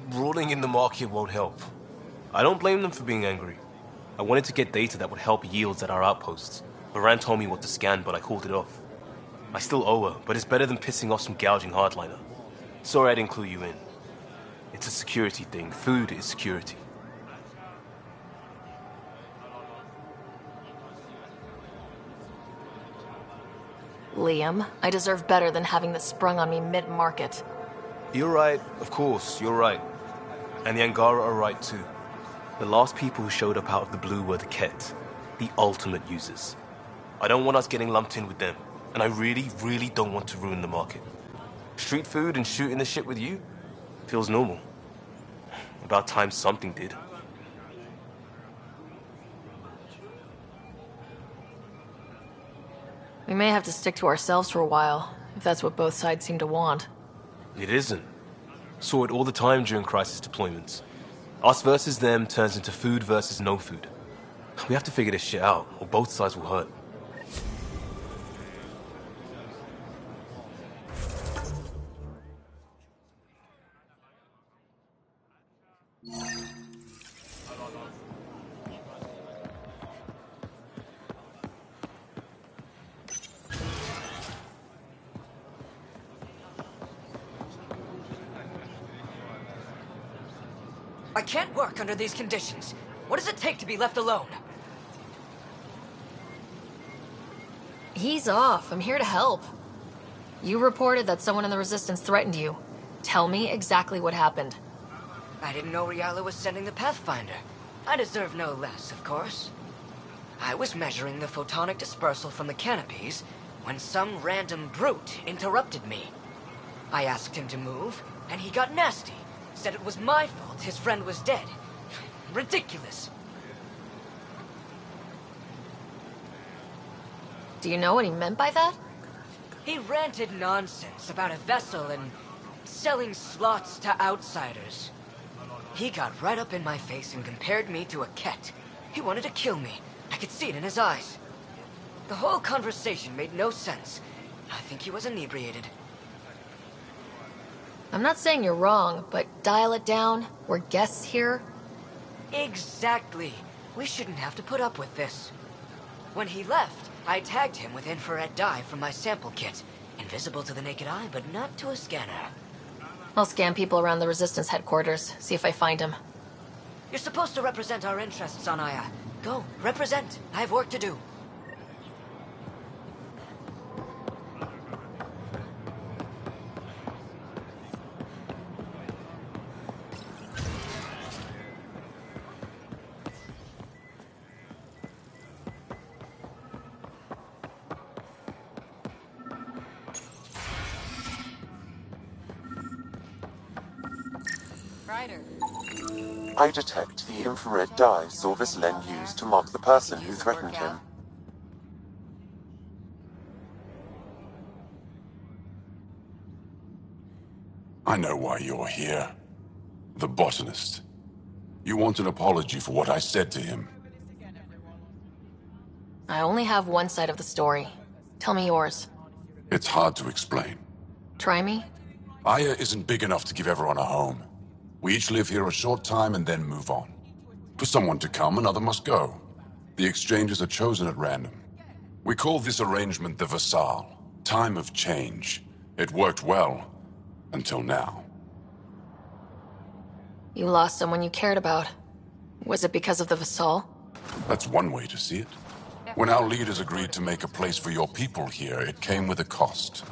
Brawling in the market won't help. I don't blame them for being angry. I wanted to get data that would help yields at our outposts. Moran told me what to scan, but I called it off. I still owe her, but it's better than pissing off some gouging hardliner. Sorry I didn't clue you in. It's a security thing. Food is security. Liam, I deserve better than having this sprung on me mid-market. You're right, of course, you're right. And the Angara are right too. The last people who showed up out of the blue were the Kett, the ultimate users. I don't want us getting lumped in with them. And I really, really don't want to ruin the market. Street food and shooting the shit with you feels normal. About time something did. We may have to stick to ourselves for a while, if that's what both sides seem to want. It isn't. Saw it all the time during crisis deployments. Us versus them turns into food versus no food. We have to figure this shit out, or both sides will hurt. I can't work under these conditions. What does it take to be left alone? He's off. I'm here to help. You reported that someone in the Resistance threatened you. Tell me exactly what happened. I didn't know Riala was sending the Pathfinder. I deserve no less, of course. I was measuring the photonic dispersal from the canopies when some random brute interrupted me. I asked him to move, and he got nasty. Said it was my fault his friend was dead. Ridiculous. Do you know what he meant by that? He ranted nonsense about a vessel and selling slots to outsiders. He got right up in my face and compared me to a ket. He wanted to kill me. I could see it in his eyes. The whole conversation made no sense. I think he was inebriated. I'm not saying you're wrong, but dial it down. We're guests here. Exactly. We shouldn't have to put up with this. When he left, I tagged him with infrared dye from my sample kit. Invisible to the naked eye, but not to a scanner. I'll scan people around the Resistance headquarters, see if I find him. You're supposed to represent our interests on Aya. Go, represent. I have work to do. I detect the infrared dye Sorvis Len used to mark the person who threatened him. I know why you're here. The botanist. You want an apology for what I said to him. I only have one side of the story. Tell me yours. It's hard to explain. Try me? Aya isn't big enough to give everyone a home. We each live here a short time and then move on. For someone to come, another must go. The exchanges are chosen at random. We call this arrangement the Vassal. Time of change. It worked well. Until now. You lost someone you cared about. Was it because of the Vassal? That's one way to see it. When our leaders agreed to make a place for your people here, it came with a cost.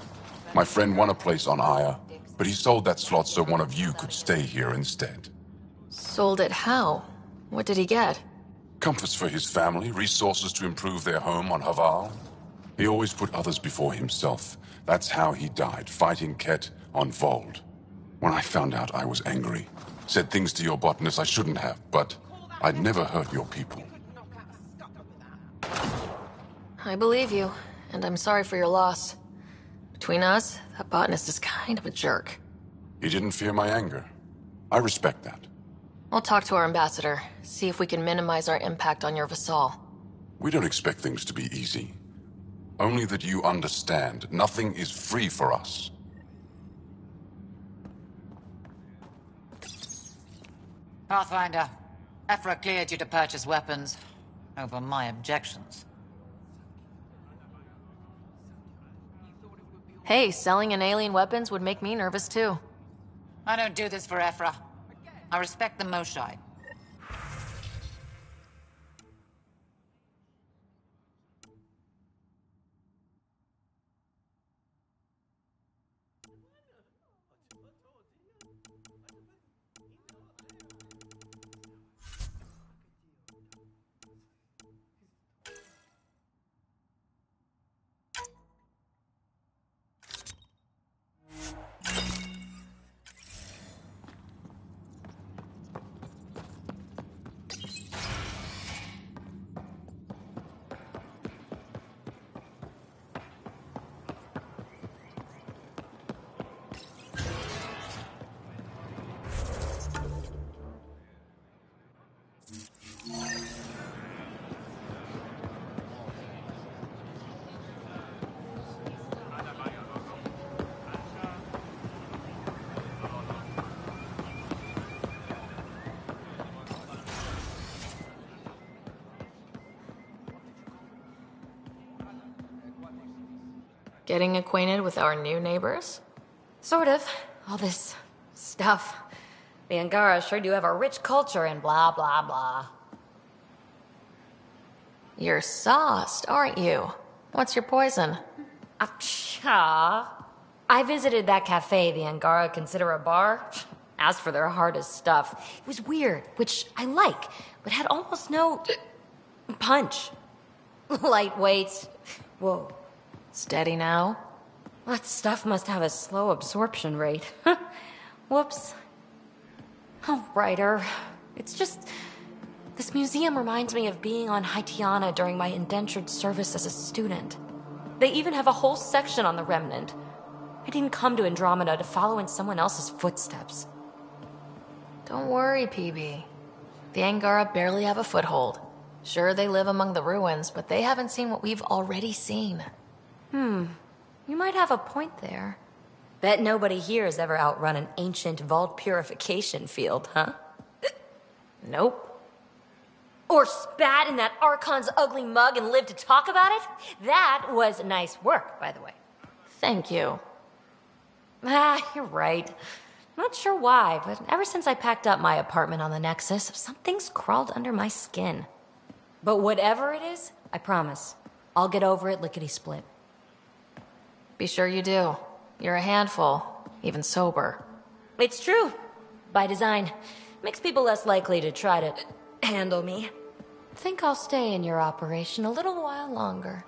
My friend won a place on Aya, but he sold that slot so one of you could stay here instead. Sold it how? What did he get? Comforts for his family, resources to improve their home on Haval. He always put others before himself. That's how he died, fighting Ket on Vold. When I found out, I was angry. Said things to your botanist I shouldn't have, but I'd never hurt your people. I believe you, and I'm sorry for your loss. Between us, that botanist is kind of a jerk. He didn't fear my anger. I respect that. I'll talk to our ambassador, see if we can minimize our impact on your Vassal. We don't expect things to be easy. Only that you understand, nothing is free for us. Pathfinder, Ephra cleared you to purchase weapons over my objections. Hey, selling an alien weapons would make me nervous too. I don't do this for Ephra. I respect the Moshae. Getting acquainted with our new neighbors? Sort of. All this stuff. The Angara sure do have a rich culture and blah, blah, blah. You're sauced, aren't you? What's your poison? I visited that cafe the Angara consider a bar. Asked for their hardest stuff. It was weird, which I like, but had almost no punch. Lightweight. Whoa. Steady now? That stuff must have a slow absorption rate. Whoops. Oh, Ryder. It's just... This museum reminds me of being on Haitiana during my indentured service as a student. They even have a whole section on the Remnant. I didn't come to Andromeda to follow in someone else's footsteps. Don't worry, PB. The Angara barely have a foothold. Sure, they live among the ruins, but they haven't seen what we've already seen. You might have a point there. Bet nobody here has ever outrun an ancient vault purification field, huh? Nope. Or spat in that Archon's ugly mug and lived to talk about it? That was nice work, by the way. Thank you. You're right. Not sure why, but ever since I packed up my apartment on the Nexus, something's crawled under my skin. But whatever it is, I promise, I'll get over it lickety-split. Be sure you do. You're a handful, even sober. It's true. By design. Makes people less likely to try to handle me. Think I'll stay in your operation a little while longer.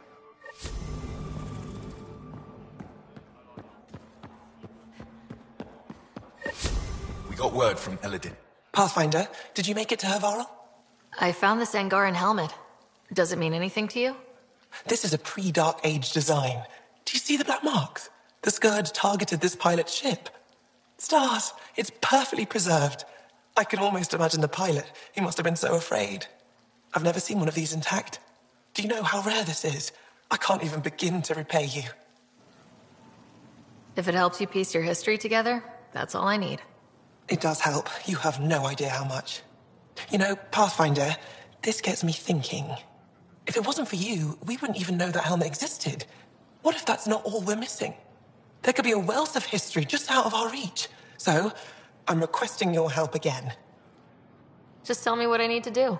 We got word from Elodin. Pathfinder, did you make it to Hervarel? I found this Angaran helmet. Does it mean anything to you? This is a pre-Dark Age design. Do you see the black marks? The Scourge targeted this pilot's ship. Stars, it's perfectly preserved. I can almost imagine the pilot. He must have been so afraid. I've never seen one of these intact. Do you know how rare this is? I can't even begin to repay you. If it helps you piece your history together, that's all I need. It does help. You have no idea how much. You know, Pathfinder, this gets me thinking. If it wasn't for you, we wouldn't even know that helmet existed. What if that's not all we're missing? There could be a wealth of history just out of our reach. So, I'm requesting your help again. Just tell me what I need to do.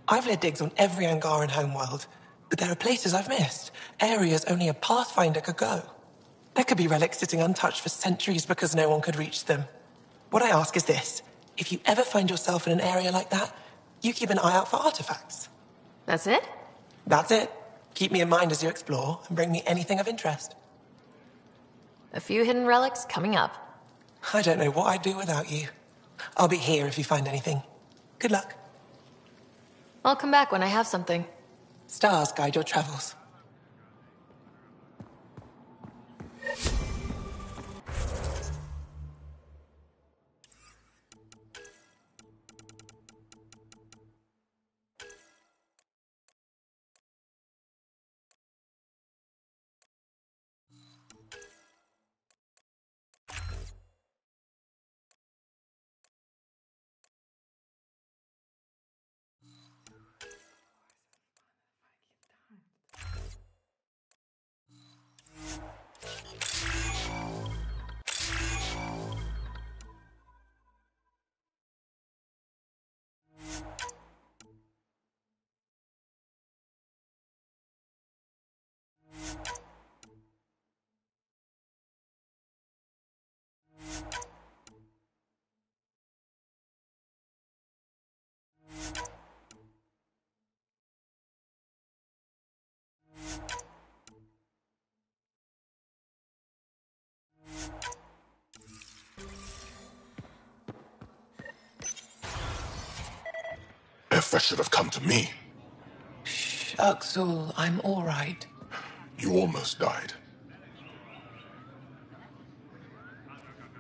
I've led digs on every Angaran homeworld, but there are places I've missed. Areas only a Pathfinder could go. There could be relics sitting untouched for centuries because no one could reach them. What I ask is this. If you ever find yourself in an area like that, you keep an eye out for artifacts. That's it? That's it. Keep me in mind as you explore and bring me anything of interest. A few hidden relics coming up. I don't know what I'd do without you. I'll be here if you find anything. Good luck. I'll come back when I have something. Stars guide your travels. Efra should have come to me. Uxul, I'm all right. You almost died.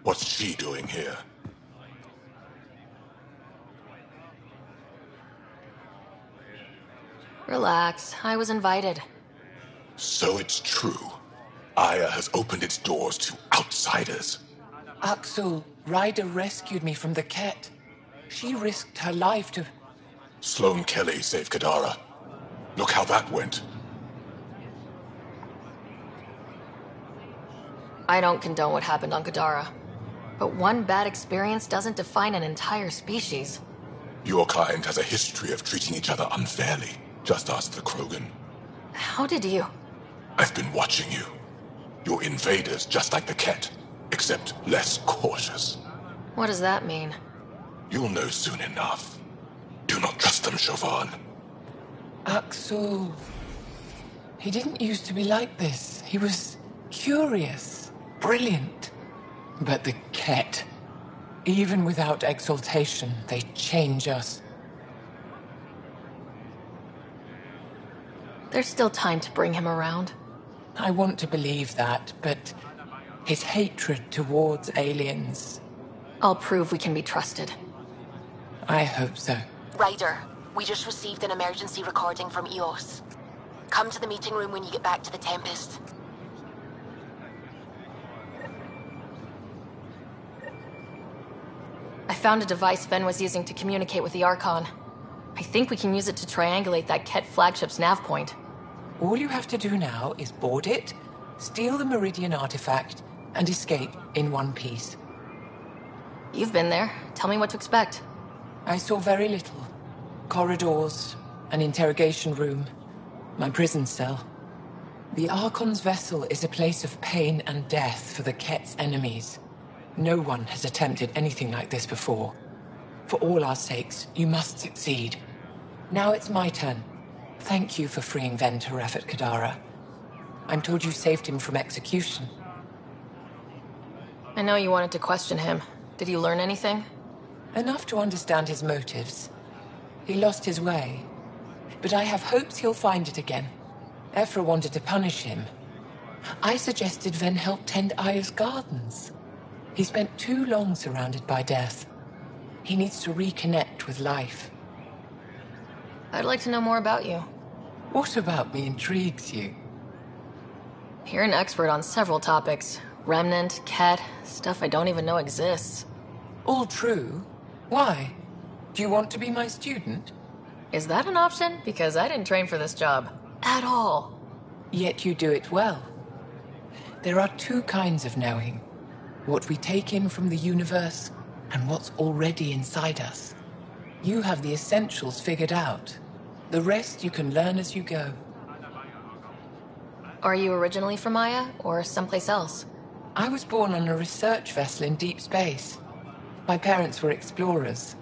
What's she doing here? Relax. I was invited. So it's true. Aya has opened its doors to outsiders. Uxul, Ryder rescued me from the Ket. She risked her life to... Sloane Kelly saved Kadara. Look how that went. I don't condone what happened on Kadara. But one bad experience doesn't define an entire species. Your kind has a history of treating each other unfairly. Just ask the Krogan. How did you? I've been watching you. You're invaders just like the Ket, except less cautious. What does that mean? You'll know soon enough. Do not trust them, Chauvin. Axel... He didn't used to be like this. He was curious, brilliant. But the Ket, even without exaltation, they change us. There's still time to bring him around. I want to believe that, but his hatred towards aliens... I'll prove we can be trusted. I hope so. Ryder, we just received an emergency recording from EOS. Come to the meeting room when you get back to the Tempest. I found a device Ven was using to communicate with the Archon. I think we can use it to triangulate that Ket flagship's nav point. All you have to do now is board it, steal the Meridian artifact, and escape in one piece. You've been there. Tell me what to expect. I saw very little. Corridors, an interrogation room, my prison cell. The Archon's vessel is a place of pain and death for the Ket's enemies. No one has attempted anything like this before. For all our sakes, you must succeed. Now it's my turn. Thank you for freeing Ven Teref at Kadara. I'm told you saved him from execution. I know you wanted to question him. Did you learn anything? Enough to understand his motives. He lost his way. But I have hopes he'll find it again. Ephra wanted to punish him. I suggested Ven help tend Aya's gardens. He spent too long surrounded by death. He needs to reconnect with life. I'd like to know more about you. What about me intrigues you? You're an expert on several topics. Remnant, Ket, stuff I don't even know exists. All true. Why? Do you want to be my student? Is that an option? Because I didn't train for this job. At all. Yet you do it well. There are two kinds of knowing. What we take in from the universe, and what's already inside us. You have the essentials figured out. The rest you can learn as you go. Are you originally from Aya, or someplace else? I was born on a research vessel in deep space. My parents were explorers.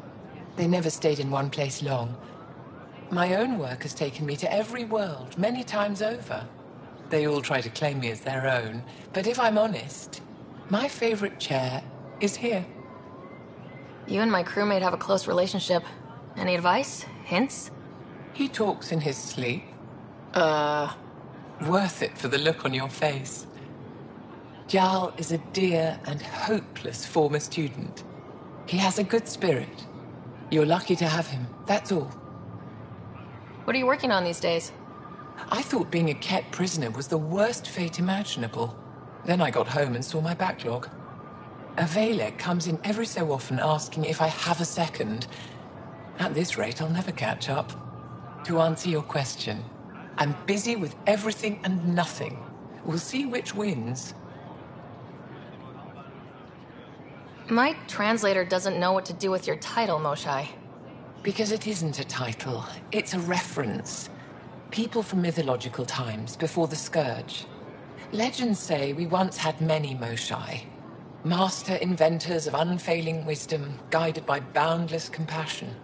They never stayed in one place long. My own work has taken me to every world, many times over. They all try to claim me as their own, but if I'm honest, my favorite chair is here. You and my crewmate have a close relationship. Any advice? Hints? He talks in his sleep. Worth it for the look on your face. Jarl is a dear and hopeless former student. He has a good spirit. You're lucky to have him, that's all. What are you working on these days? I thought being a Ket prisoner was the worst fate imaginable. Then I got home and saw my backlog. A Valek comes in every so often asking if I have a second. At this rate, I'll never catch up. To answer your question, I'm busy with everything and nothing. We'll see which wins. My translator doesn't know what to do with your title, Moshae. Because it isn't a title, it's a reference. People from mythological times, before the Scourge. Legends say we once had many Moshae. Master inventors of unfailing wisdom, guided by boundless compassion.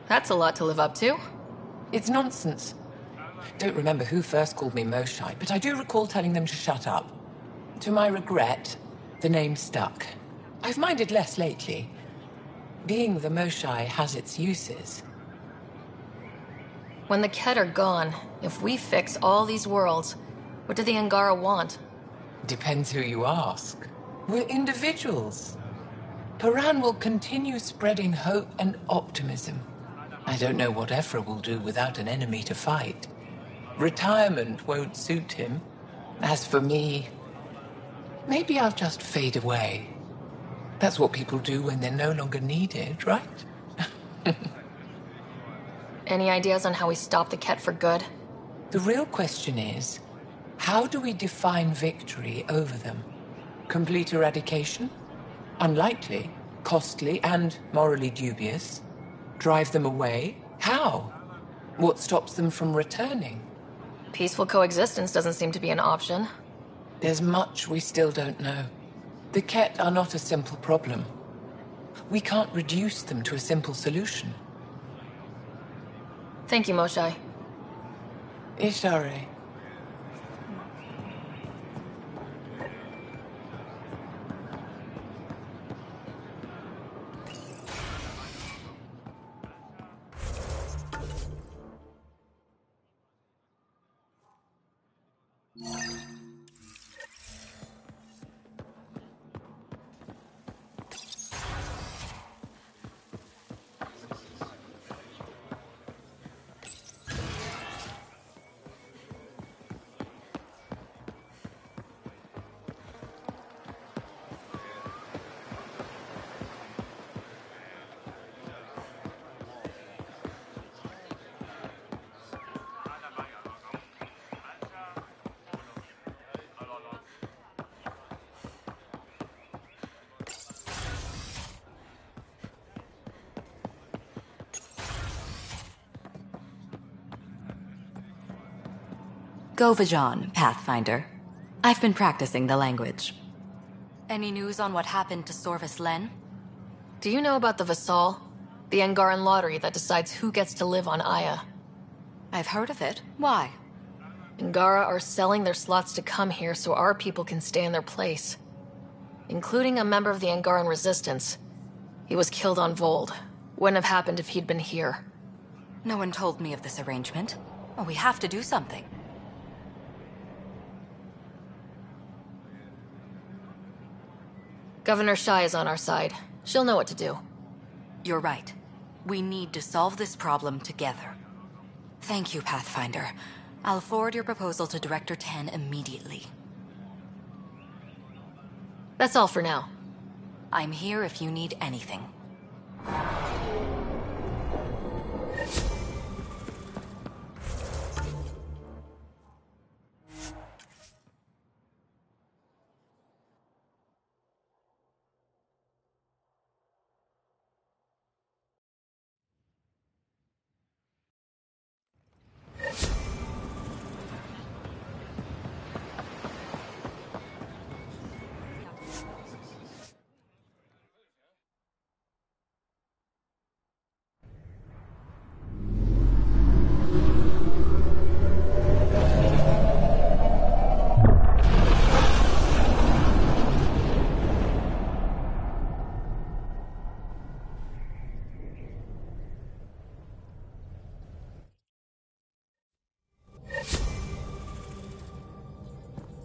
That's a lot to live up to. It's nonsense. Don't remember who first called me Moshae, but I do recall telling them to shut up. To my regret, the name stuck. I've minded less lately. Being the Moshae has its uses. When the Ket are gone, if we fix all these worlds, what do the Angara want? Depends who you ask. We're individuals. Paran will continue spreading hope and optimism. I don't know what Ephra will do without an enemy to fight. Retirement won't suit him. As for me, maybe I'll just fade away. That's what people do when they're no longer needed, right? Any ideas on how we stop the Ket for good? The real question is, how do we define victory over them? Complete eradication? Unlikely, costly, and morally dubious. Drive them away? How? What stops them from returning? Peaceful coexistence doesn't seem to be an option. There's much we still don't know. The Ket are not a simple problem. We can't reduce them to a simple solution. Thank you, Moshae. Ishare. Govajon, Pathfinder. I've been practicing the language. Any news on what happened to Sorvis Len? Do you know about the Vassal? The Angaran lottery that decides who gets to live on Aya. I've heard of it. Why? Angara are selling their slots to come here so our people can stay in their place. Including a member of the Angaran resistance. He was killed on Vold. Wouldn't have happened if he'd been here. No one told me of this arrangement. Oh, we have to do something. Governor Shai is on our side. She'll know what to do. You're right. We need to solve this problem together. Thank you, Pathfinder. I'll forward your proposal to Director Tan immediately. That's all for now. I'm here if you need anything.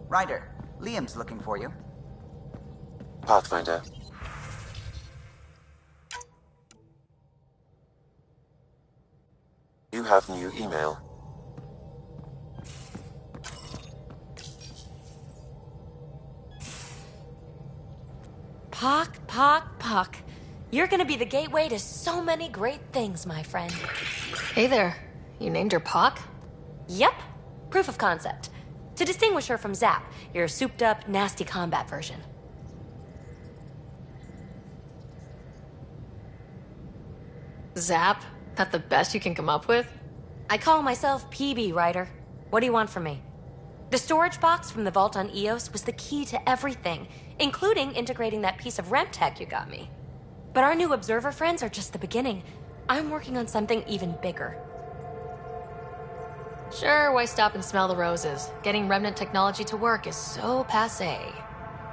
Ryder, Liam's looking for you. Pathfinder. You have new email. Pock. You're gonna be the gateway to so many great things, my friend. Hey there. You named her Pock? Yep. Proof of concept. To distinguish her from Zap, your souped-up, nasty combat version. Zap? That the best you can come up with? I call myself PB, Ryder. What do you want from me? The storage box from the vault on Eos was the key to everything, including integrating that piece of REM tech you got me. But our new Observer friends are just the beginning. I'm working on something even bigger. Sure, why stop and smell the roses? Getting remnant technology to work is so passé.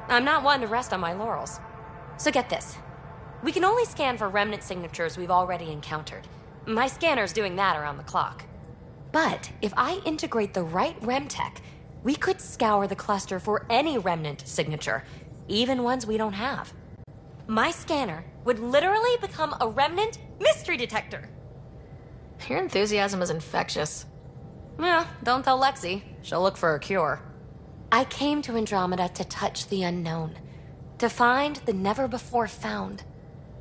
I'm not one to rest on my laurels. So get this. We can only scan for remnant signatures we've already encountered. My scanner's doing that around the clock. But if I integrate the right REM tech, we could scour the cluster for any remnant signature, even ones we don't have. My scanner would literally become a remnant mystery detector. Your enthusiasm is infectious. Yeah, don't tell Lexi. She'll look for a cure. I came to Andromeda to touch the unknown. To find the never-before-found.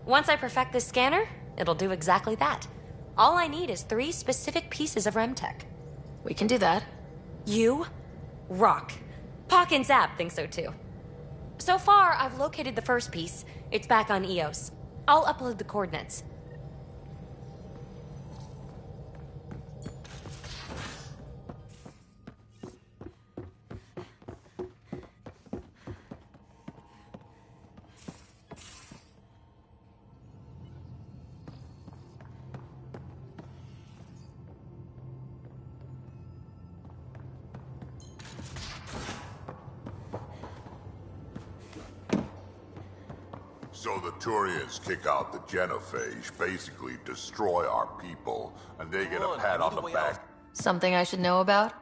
Once I perfect this scanner, it'll do exactly that. All I need is 3 specific pieces of REM tech. We can do that. You rock. Pock and Zap think so too. So far, I've located the first piece. It's back on EOS. I'll upload the coordinates. So the Turians kick out the Genophage, basically destroy our people, and they get a pat on the back. Something I should know about?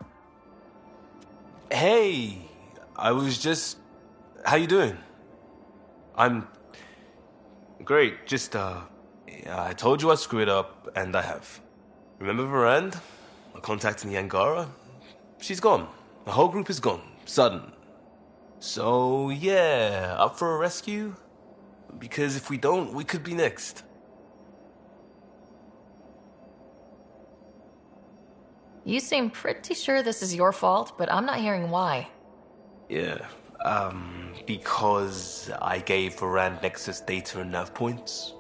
Hey, I was just... How you doing? I'm... Great, just, I told you I'd screw it up, and I have. Remember Varand? I contacted the Angara? She's gone. The whole group is gone. Sudden. So, yeah, up for a rescue? Because if we don't, we could be next. You seem pretty sure this is your fault, but I'm not hearing why. Yeah, because I gave Varand Nexus data and nav points.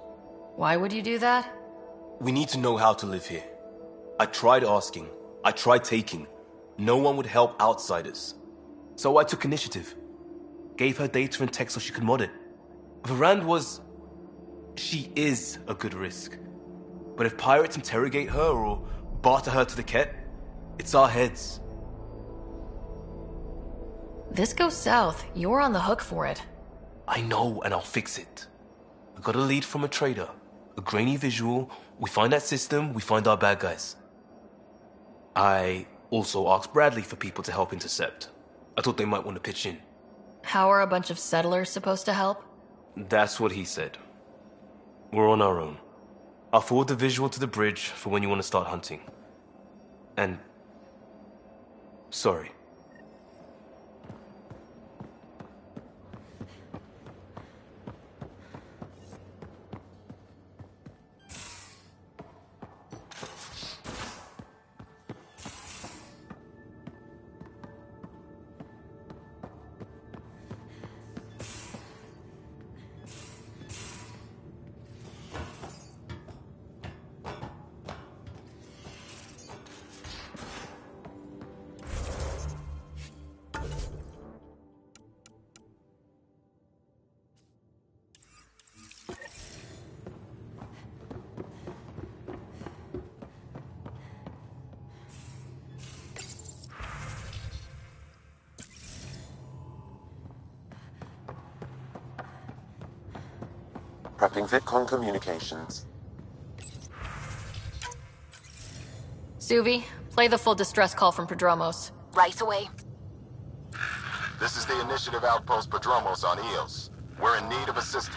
Why would you do that? We need to know how to live here. I tried asking. I tried taking. No one would help outsiders. So I took initiative. Gave her data and tech so she could mod it. Varand was... She is a good risk. But if pirates interrogate her or barter her to the Ket, it's our heads. This goes south. You're on the hook for it. I know, and I'll fix it. I got a lead from a trader. A grainy visual. We find that system, we find our bad guys. I also asked Bradley for people to help intercept. I thought they might want to pitch in. How are a bunch of settlers supposed to help? That's what he said. We're on our own. I'll forward the visual to the bridge for when you want to start hunting. And... sorry. Prepping VidCon communications. Suvi, play the full distress call from Prodromos. Right away. This is the Initiative Outpost Prodromos on EOS. We're in need of assistance.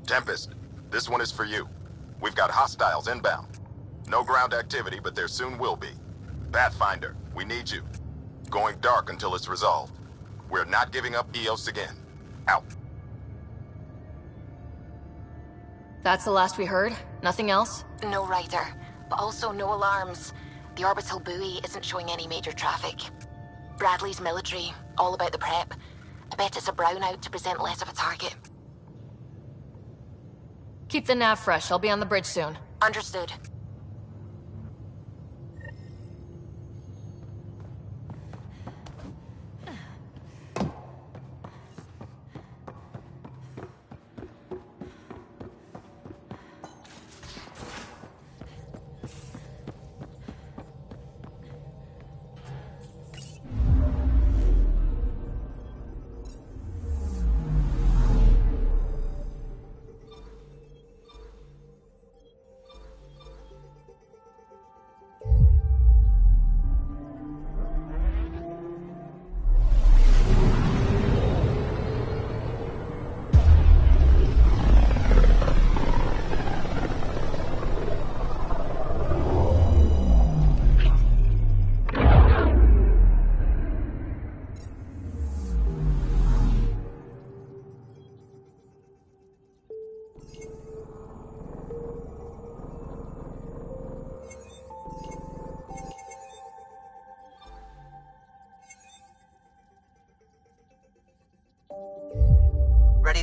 Tempest, this one is for you. We've got hostiles inbound. No ground activity, but there soon will be. Pathfinder, we need you. Going dark until it's resolved. We're not giving up EOS again. Out. That's the last we heard? Nothing else? No Ryder, but also no alarms. The orbital buoy isn't showing any major traffic. Bradley's military, all about the prep. I bet it's a brownout to present less of a target. Keep the nav fresh. I'll be on the bridge soon. Understood.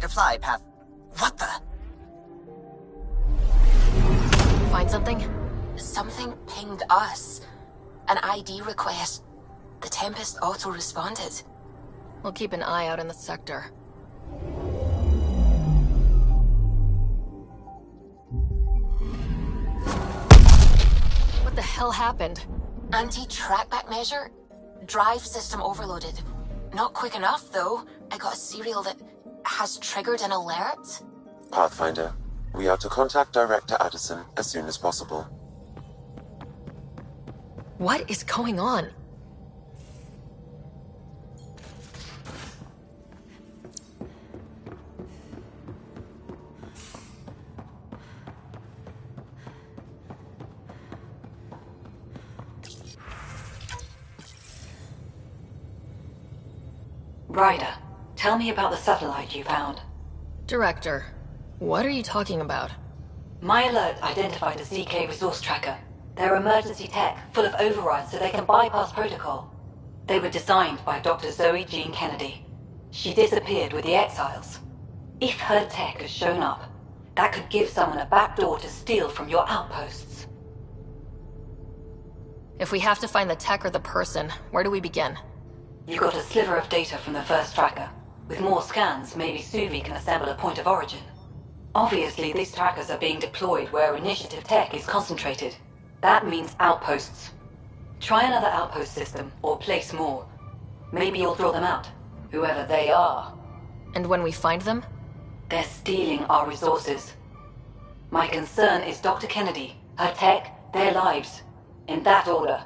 to fly, Path. What the? Find something? Something pinged us. An ID request. The Tempest auto-responded. We'll keep an eye out in the sector. What the hell happened? Anti-trackback measure? Drive system overloaded. Not quick enough, though. I got a serial that has triggered an alert. Pathfinder, we are to contact Director Addison as soon as possible. What is going on? Ryder, tell me about the satellite you found. Director, what are you talking about? My alert identified a ZK resource tracker. They're emergency tech, full of overrides so they can bypass protocol. They were designed by Dr. Zoe Jean Kennedy. She disappeared with the Exiles. If her tech has shown up, that could give someone a backdoor to steal from your outposts. If we have to find the tech or the person, where do we begin? You got a sliver of data from the first tracker. With more scans, maybe Suvi can assemble a point of origin. Obviously, these trackers are being deployed where Initiative tech is concentrated. That means outposts. Try another outpost system, or place more. Maybe you'll draw them out, whoever they are. And when we find them? They're stealing our resources. My concern is Dr. Kennedy, her tech, their lives. In that order.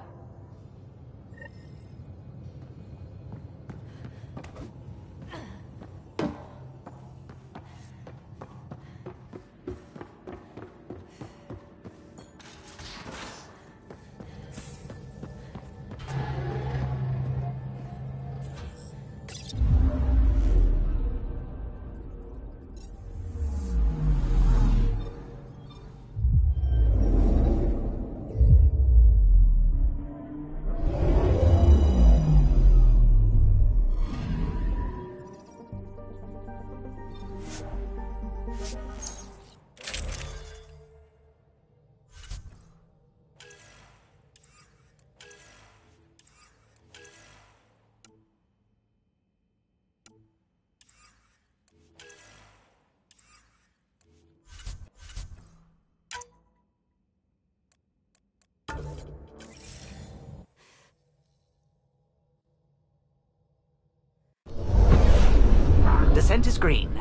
Descent is green.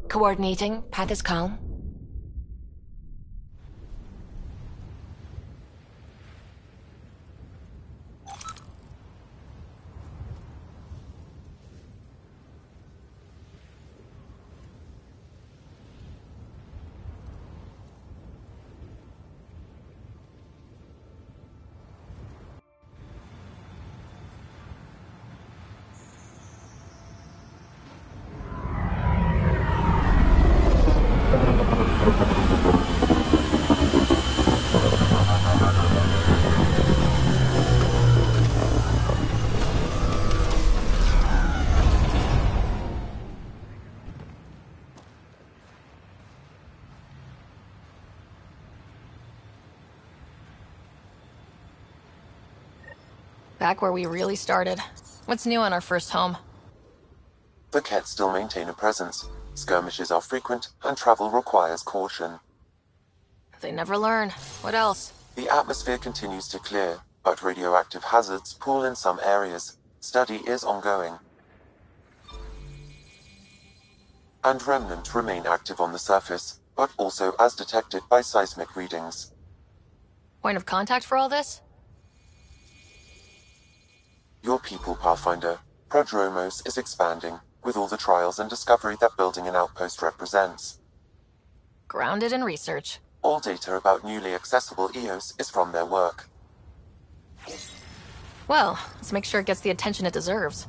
Coordinating. Path is calm. Back where we really started. What's new on our first home? The Kett still maintain a presence. Skirmishes are frequent, and travel requires caution. They never learn. What else? The atmosphere continues to clear, but radioactive hazards pool in some areas. Study is ongoing. And Remnant remain active on the surface, but also as detected by seismic readings. Point of contact for all this? Your people, Pathfinder. Prodromos is expanding, with all the trials and discovery that building an outpost represents. Grounded in research. All data about newly accessible EOS is from their work. Well, let's make sure it gets the attention it deserves.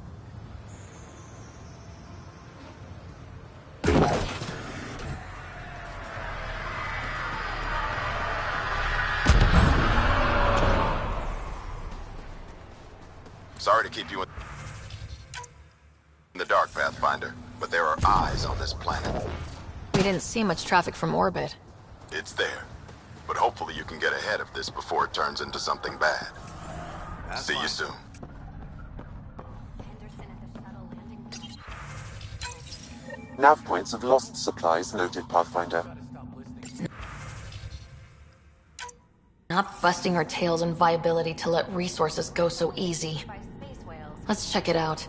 Sorry to keep you in... Pathfinder, but there are eyes on this planet. We didn't see much traffic from orbit. It's there. But hopefully you can get ahead of this before it turns into something bad. See you soon. Nav points of lost supplies noted, Pathfinder. Not busting our tails on viability to let resources go so easy. Let's check it out.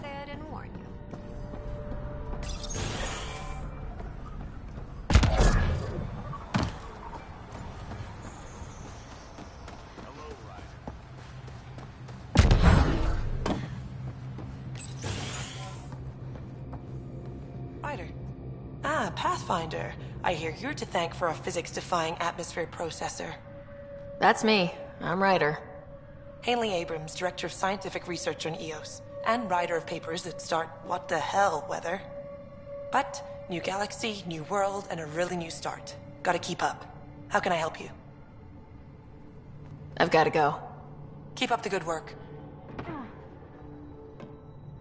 Ryder. Ah, Pathfinder. I hear you're to thank for a physics-defying atmosphere processor. That's me. I'm Ryder. Hanley Abrams, Director of Scientific Research on EOS, and writer of papers that start what the hell weather. But, new galaxy, new world, and a really new start. Gotta keep up. How can I help you? I've gotta go. Keep up the good work.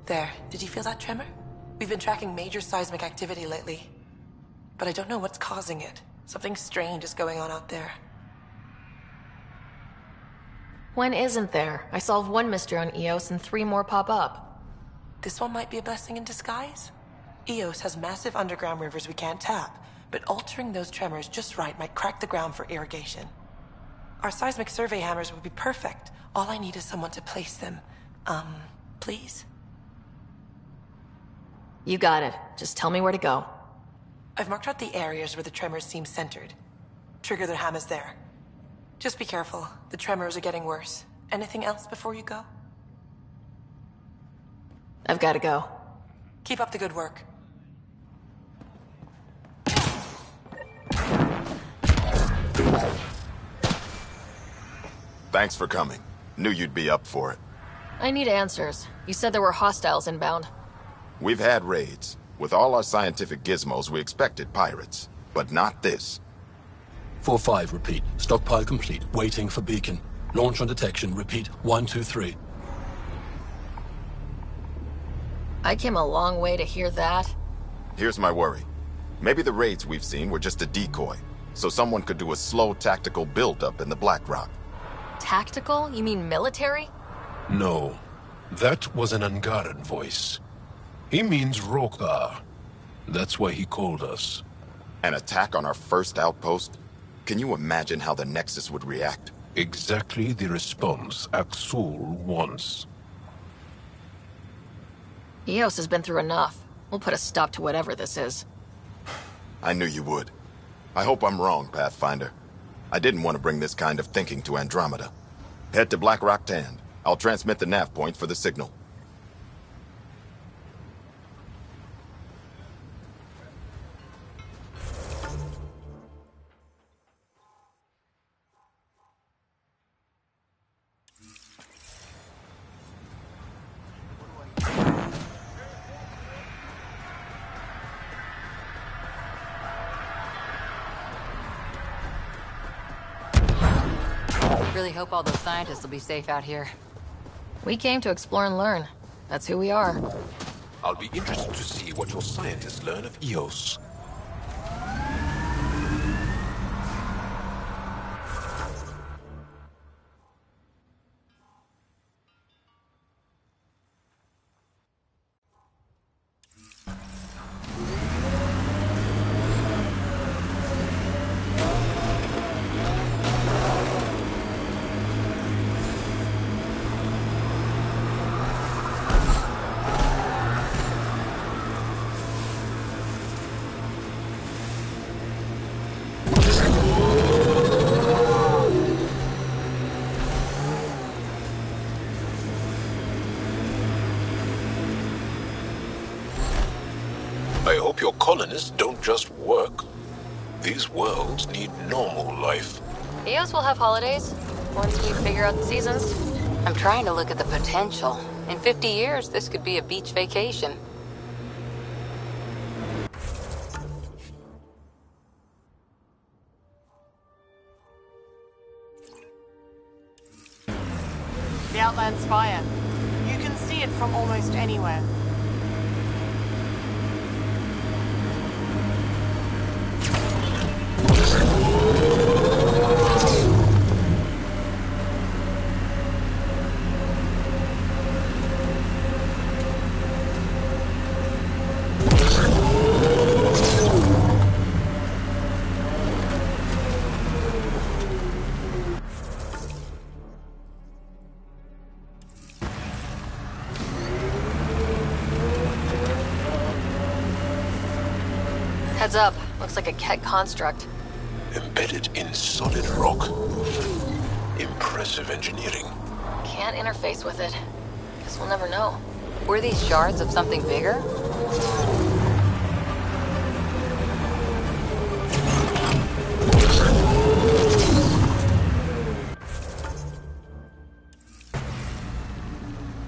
There, did you feel that tremor? We've been tracking major seismic activity lately. But I don't know what's causing it. Something strange is going on out there. When isn't there? I solved one mystery on EOS and 3 more pop up. This one might be a blessing in disguise. EOS has massive underground rivers we can't tap, but altering those tremors just right might crack the ground for irrigation. Our seismic survey hammers would be perfect. All I need is someone to place them. Please? You got it. Just tell me where to go. I've marked out the areas where the tremors seem centered. Trigger the hammers there. Just be careful. The tremors are getting worse. Anything else before you go? I've gotta go. Keep up the good work. Thanks for coming. Knew you'd be up for it. I need answers. You said there were hostiles inbound. We've had raids. With all our scientific gizmos, we expected pirates. But not this. 4-5, repeat. Stockpile complete. Waiting for beacon. Launch on detection. Repeat. 1-2-3. I came a long way to hear that. Here's my worry. Maybe the raids we've seen were just a decoy, so someone could do a slow tactical build-up in the Black Rock. Tactical? You mean military? No. That was an Angaran voice. He means Rokar. That's why he called us. An attack on our first outpost? Can you imagine how the Nexus would react? Exactly the response Axul wants. EOS has been through enough. We'll put a stop to whatever this is. I knew you would. I hope I'm wrong, Pathfinder. I didn't want to bring this kind of thinking to Andromeda. Head to Black Rock Tand. I'll transmit the nav point for the signal. Really hope all those scientists will be safe out here. We came to explore and learn. That's who we are. I'll be interested to see what your scientists learn of EOS. I hope your colonists don't just work. These worlds need normal life. EOS will have holidays, once we figure out the seasons. I'm trying to look at the potential. In 50 years, this could be a beach vacation. The Outland Spire. You can see it from almost anywhere. Heads up. Looks like a Ket construct. Embedded in solid rock. Impressive engineering. Can't interface with it. Guess we'll never know. Were these shards of something bigger?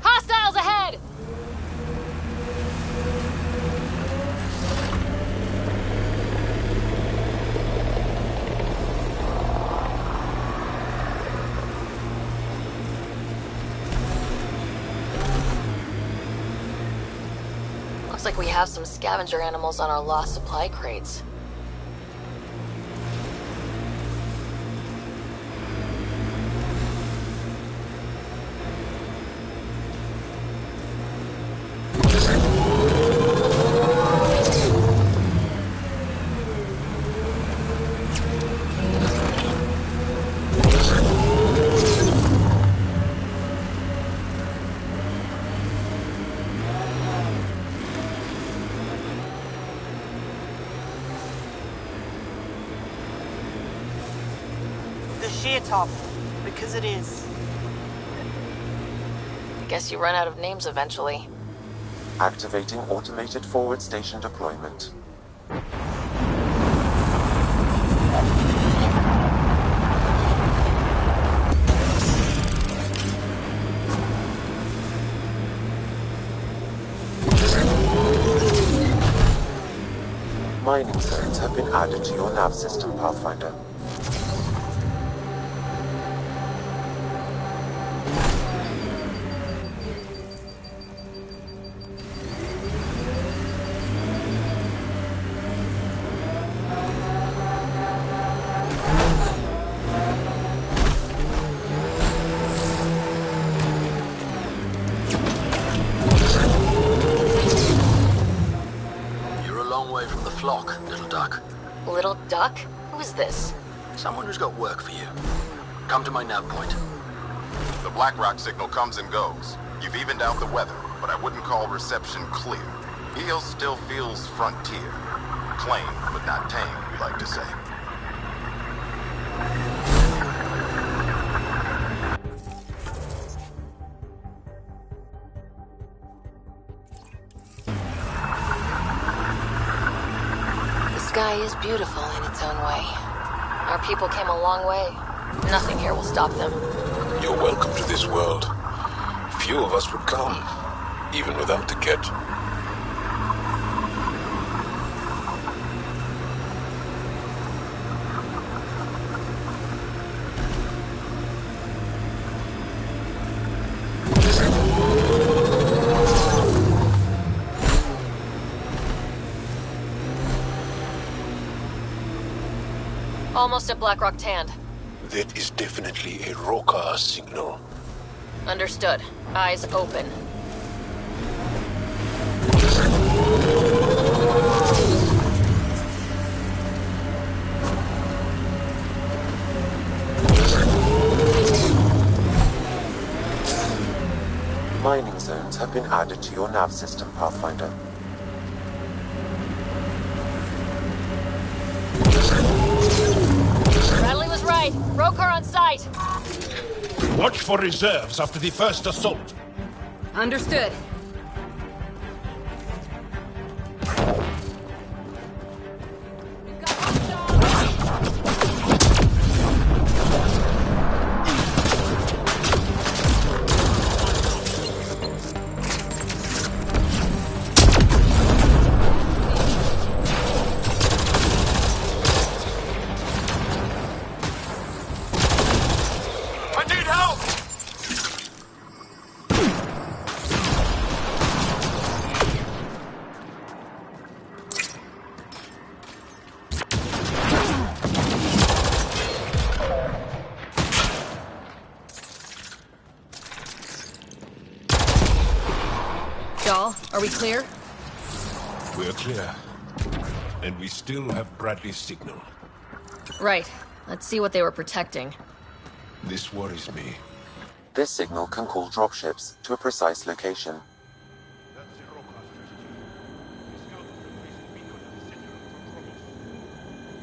Hostiles ahead! Looks like we have some scavenger animals on our lost supply crates. The sheer top, because it is. I guess you run out of names eventually. Activating automated forward station deployment. Mining zones have been added to your nav system, Pathfinder. You're a long way from the flock, little duck. Little duck? Who is this? Someone who's got work for you. Come to my nav point. The Blackrock signal comes and goes. You've evened out the weather, but I wouldn't call reception clear. Eos still feels frontier. Claim, but not tame, we like to say. The sky is beautiful in its own way. Our people came a long way. Nothing here will stop them. You're welcome to this world. Few of us would come, even without the Ket. Almost at Blackrock Tand. That is definitely a Roka signal. Understood. Eyes open. Mining zones have been added to your nav system, Pathfinder. Bradley was right. Rokar on site. Watch for reserves after the first assault. Understood. I need help! Dahl, are we clear? We're clear. And we still have Bradley's signal. Right. Let's see what they were protecting. This worries me. This signal can call dropships to a precise location.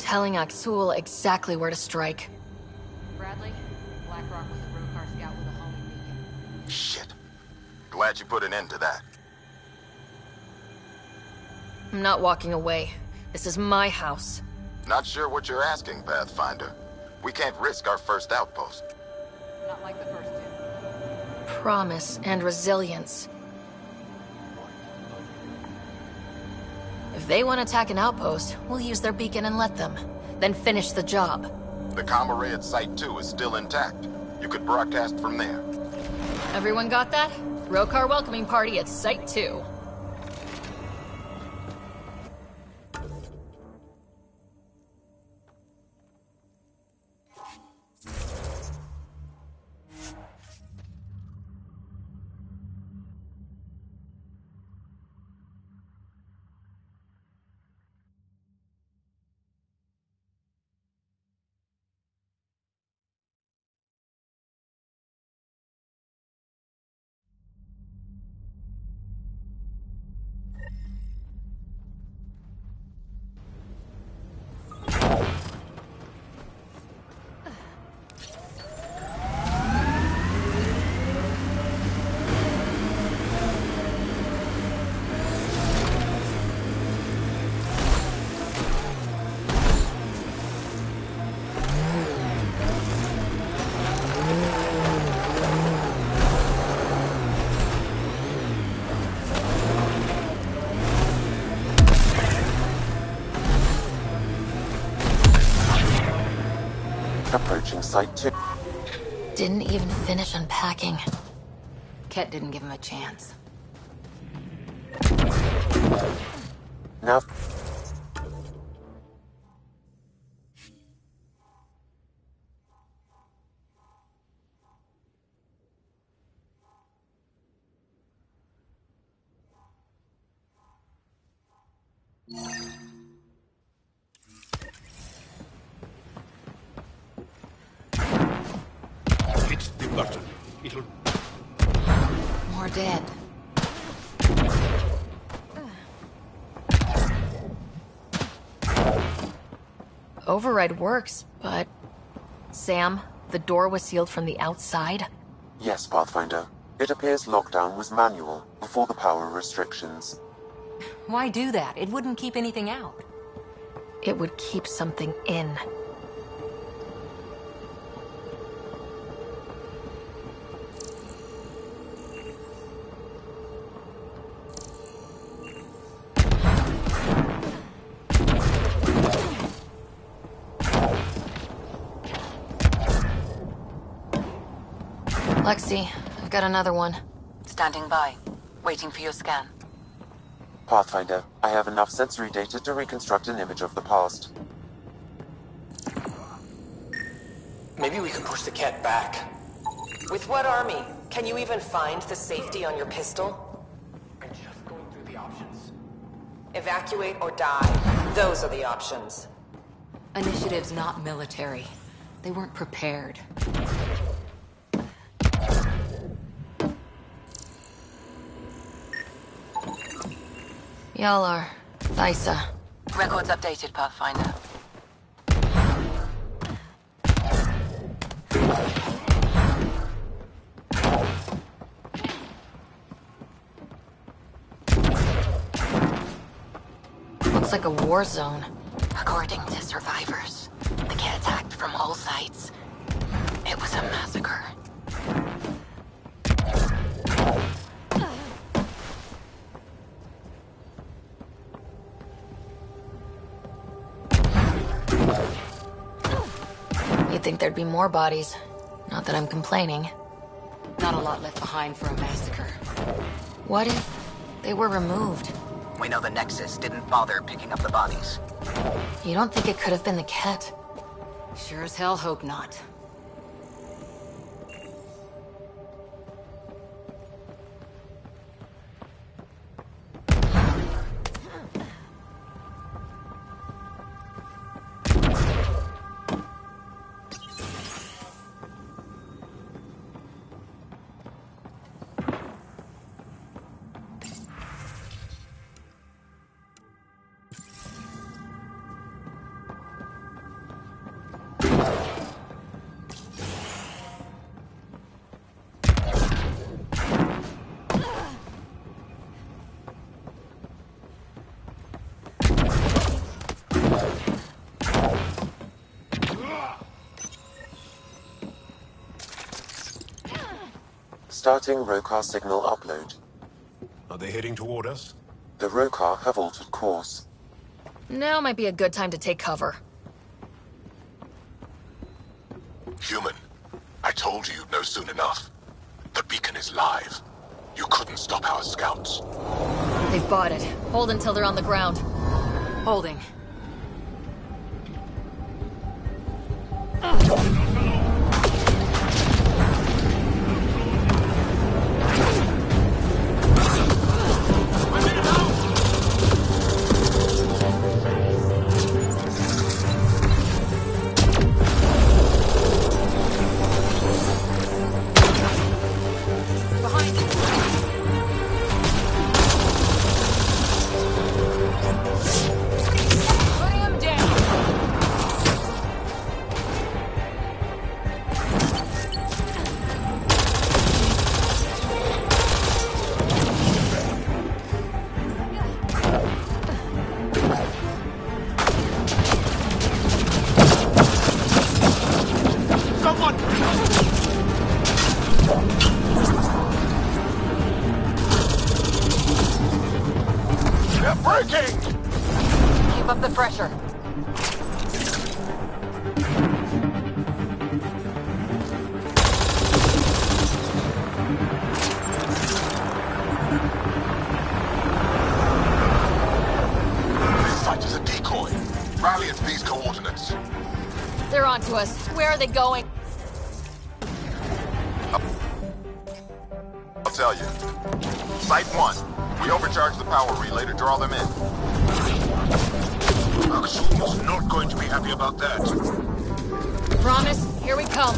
telling Axul exactly where to strike. Bradley, Blackrock was a Rokar scout with a homing beacon. Shit. Glad you put an end to that. I'm not walking away. This is my house. Not sure what you're asking, Pathfinder. We can't risk our first outpost. Not like the first two. Promise and resilience. If they want to attack an outpost, we'll use their beacon and let them. Then finish the job. The comm array at Site 2 is still intact. You could broadcast from there. Everyone got that? Rokar welcoming party at Site 2. Approaching Site 2. Didn't even finish unpacking. Ket didn't give him a chance. Now... Hit the button. It'll... More dead. Override works, but... Sam, the door was sealed from the outside? Yes, Pathfinder. It appears lockdown was manual, before the power restrictions. Why do that? It wouldn't keep anything out. It would keep something in. Lexi, I've got another one. Standing by, waiting for your scan. Pathfinder, I have enough sensory data to reconstruct an image of the past. Maybe we can push the cat back. With what army? Can you even find the safety on your pistol? I'm just going through the options. Evacuate or die. Those are the options. Initiative's not military. They weren't prepared. Y'all are... Thysa. Records updated, Pathfinder. Looks like a war zone. According to survivors, the kid attacked from all sides. It was a massacre. You'd think there'd be more bodies. Not that I'm complaining. Not a lot left behind for a massacre. What if they were removed? We know the Nexus didn't bother picking up the bodies. You don't think it could have been the Ket? Sure as hell hope not. Starting Rokar signal upload. Are they heading toward us? The Rokar have altered course. Now might be a good time to take cover. Human, I told you you'd know soon enough. The beacon is live. You couldn't stop our scouts. They've bought it. Hold until they're on the ground. Holding. Keep up the pressure. This site is a decoy. Rally at these coordinates. They're onto us. Where are they going? I'll tell you. Site 1. We overcharged the power relay to draw them in. Aksuma's not going to be happy about that. Promise, here we come.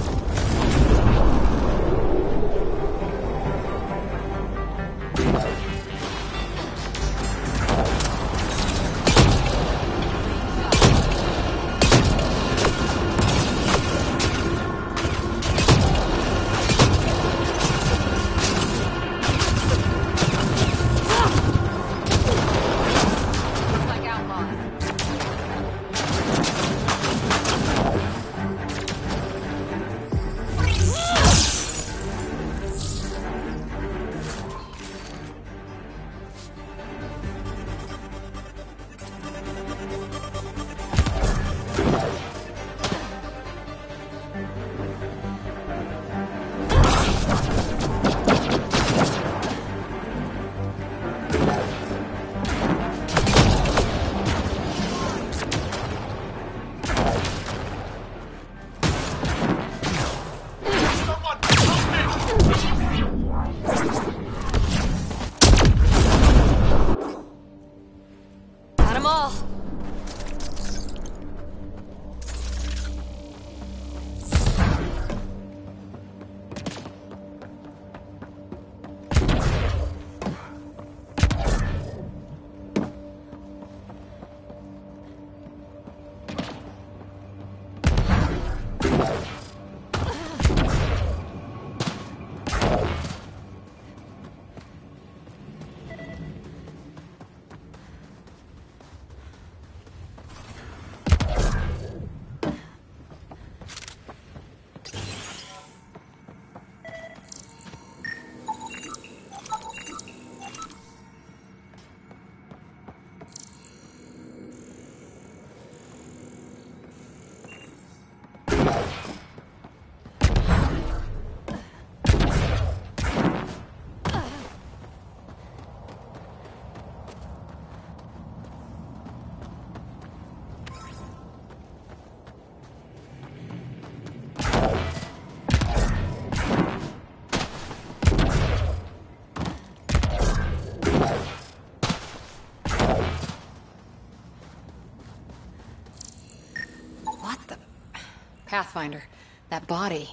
Pathfinder, that body.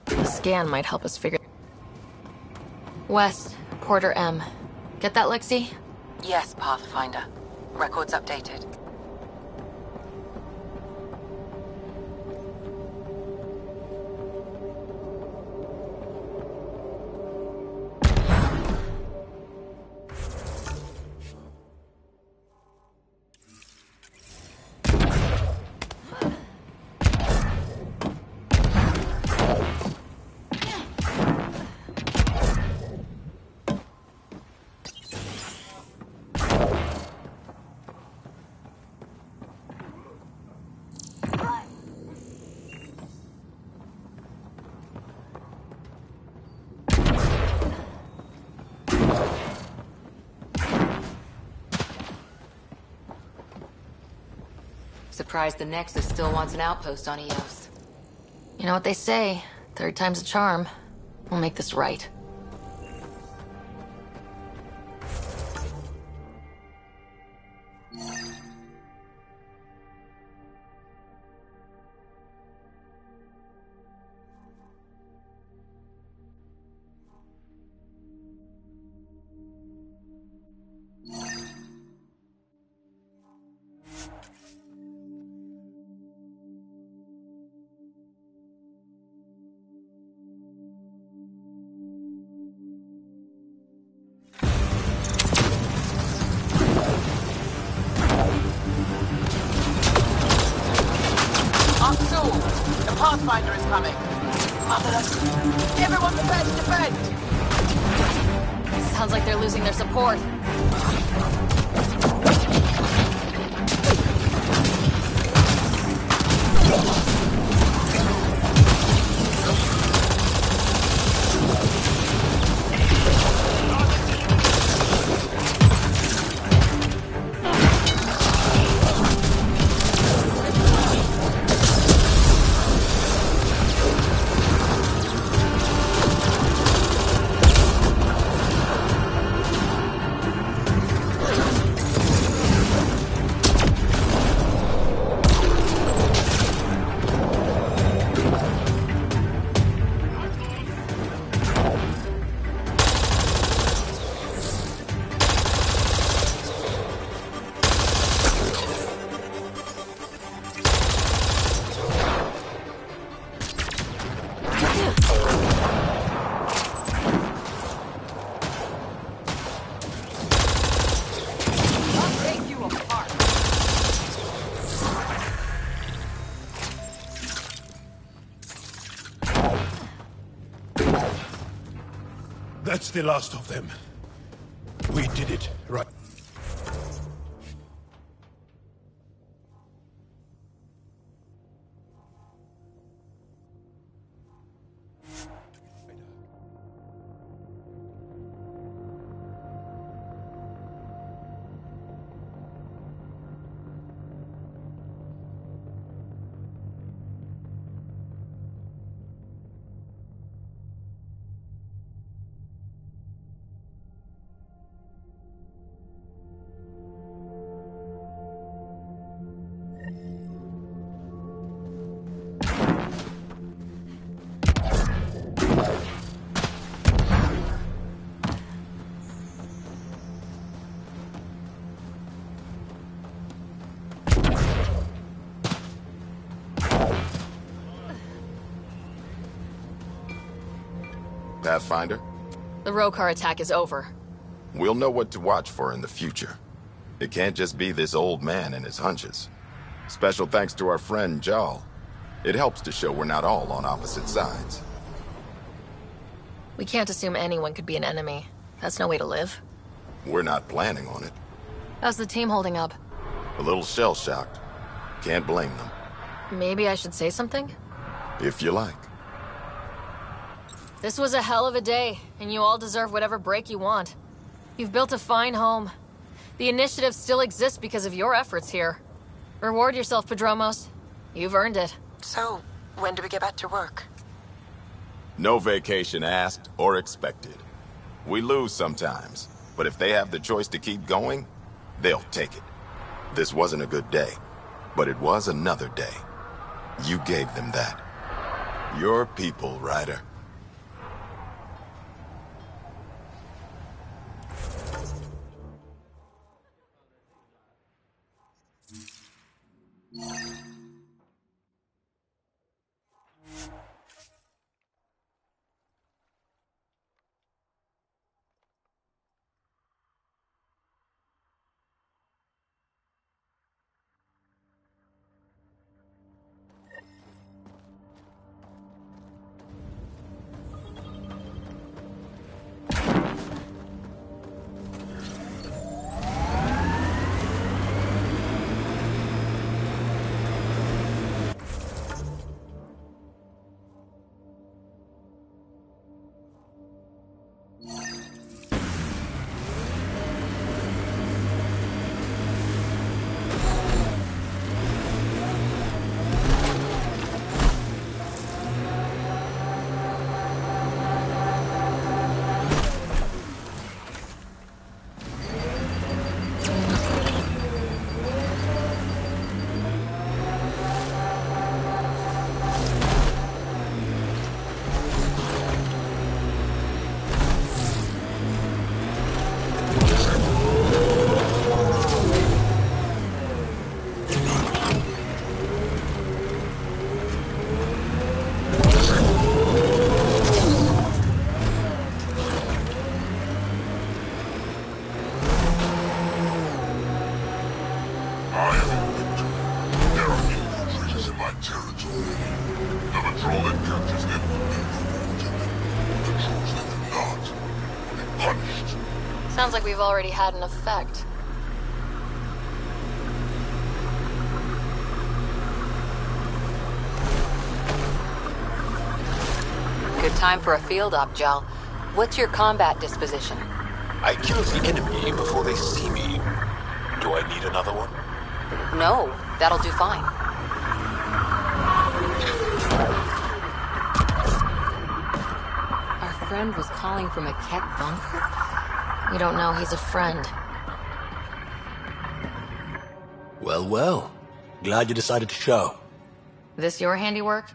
The scan might help us figure... West, Porter M. Get that, Lexi? Yes, Pathfinder. Records updated. Surprised the Nexus still wants an outpost on Eos. You know what they say, third time's a charm. We'll make this right. The Pathfinder is coming. Mother! Everyone prepare to defend! Sounds like they're losing their support. That's the last of them. We did it, right? Pathfinder? The Rokar attack is over. We'll know what to watch for in the future. It can't just be this old man and his hunches. Special thanks to our friend Jarl. It helps to show we're not all on opposite sides. We can't assume anyone could be an enemy. That's no way to live. We're not planning on it. How's the team holding up? A little shell-shocked. Can't blame them. Maybe I should say something? If you like. This was a hell of a day, and you all deserve whatever break you want. You've built a fine home. The initiative still exists because of your efforts here. Reward yourself, Padromos. You've earned it. So, when do we get back to work? No vacation asked or expected. We lose sometimes, but if they have the choice to keep going, they'll take it. This wasn't a good day, but it was another day. You gave them that. Your people, Ryder. The patrol that captures them will be rewarded. Patrols that do not will be punished. Sounds like we've already had an effect. Good time for a field op, Jal. What's your combat disposition? I kill the enemy before they see me. Do I need another one? No, that'll do fine. Our friend was calling from a Kett bunker? We don't know he's a friend. Well, well. Glad you decided to show. This your handiwork?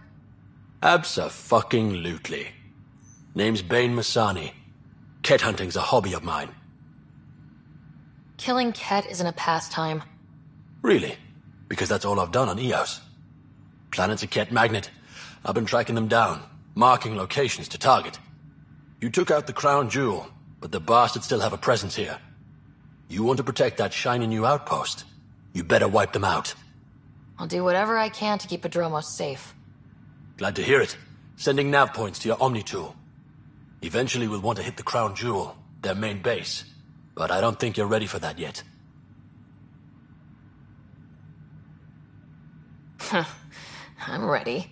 Abso-fucking-lutely. Name's Bain Masani. Kett hunting's a hobby of mine. Killing Kett isn't a pastime. Really? Because that's all I've done on Eos. Planet's a Kett magnet. I've been tracking them down, marking locations to target. You took out the crown jewel, but the bastards still have a presence here. You want to protect that shiny new outpost? You better wipe them out. I'll do whatever I can to keep Padromos safe. Glad to hear it. Sending nav points to your Omni tool. Eventually we'll want to hit the crown jewel, their main base. But I don't think you're ready for that yet. I'm ready.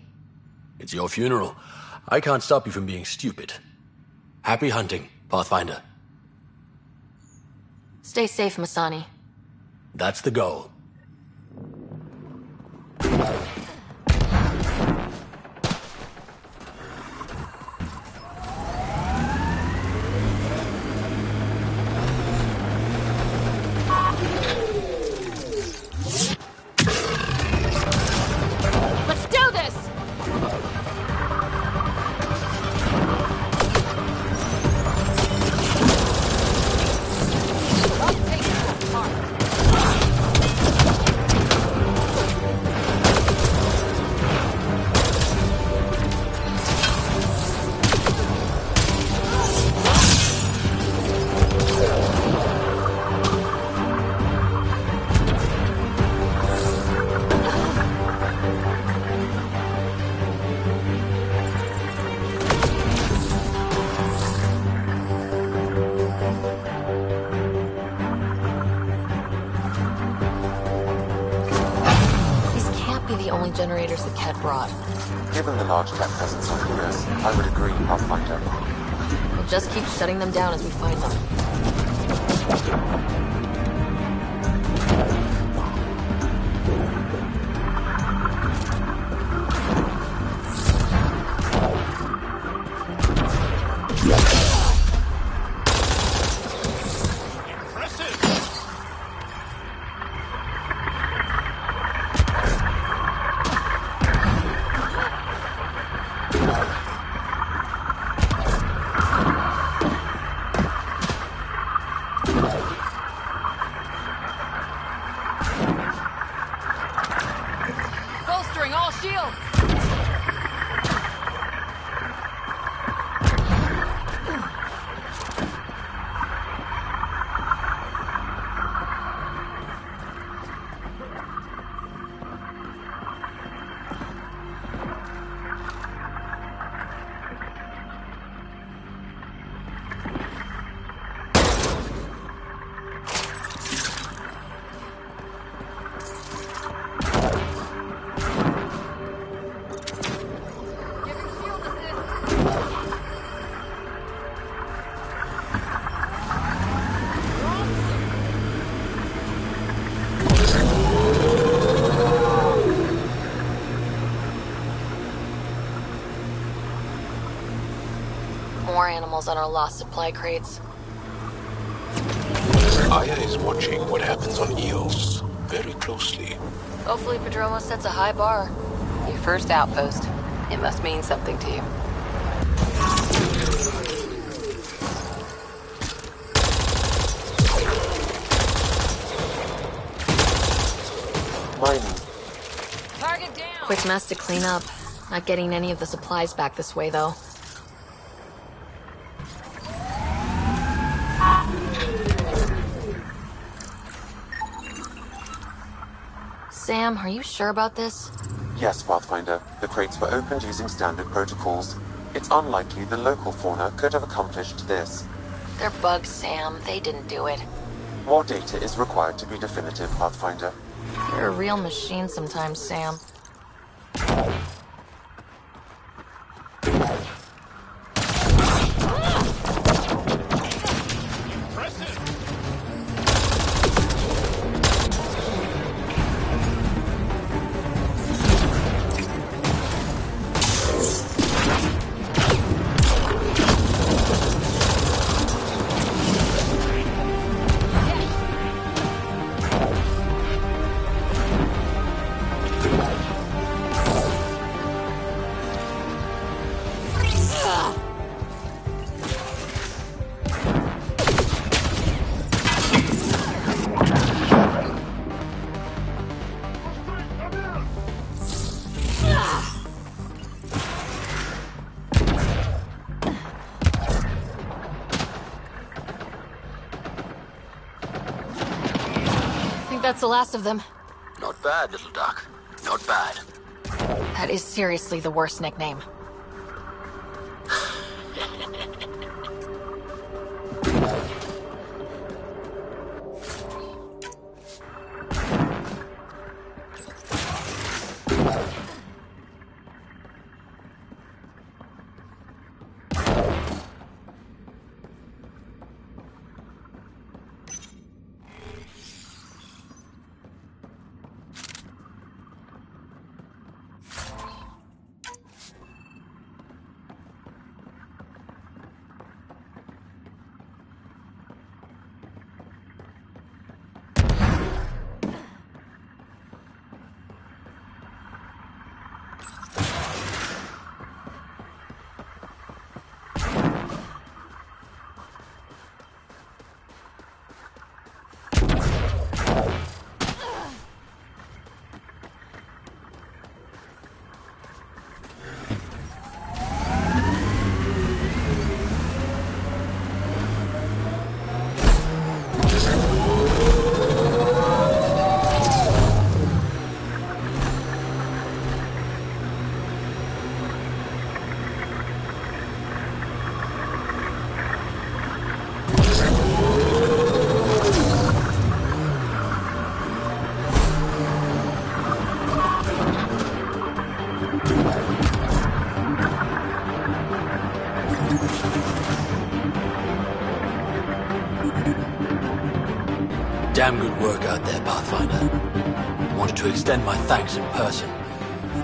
It's your funeral. I can't stop you from being stupid. Happy hunting, Pathfinder. Stay safe, Masani. That's the goal. Let's do this! Generators that Kett brought. Given the large Kett presence on Eos, I would agree, Pathfinder. We'll just keep shutting them down as we find them. Bolstering all shields! More animals on our lost supply crates. Aya is watching what happens on Eos very closely. Hopefully Padromos sets a high bar. Your first outpost. It must mean something to you. Mining. Target down! Quick mess to clean up. Not getting any of the supplies back this way, though. Sam, are you sure about this? Yes, Pathfinder. The crates were opened using standard protocols. It's unlikely the local fauna could have accomplished this. They're bugs, Sam. They didn't do it. More data is required to be definitive, Pathfinder. You're a real machine sometimes, Sam. That's the last of them. Not bad, little duck. Not bad. That is seriously the worst nickname. Damn good work out there, Pathfinder. Wanted to extend my thanks in person.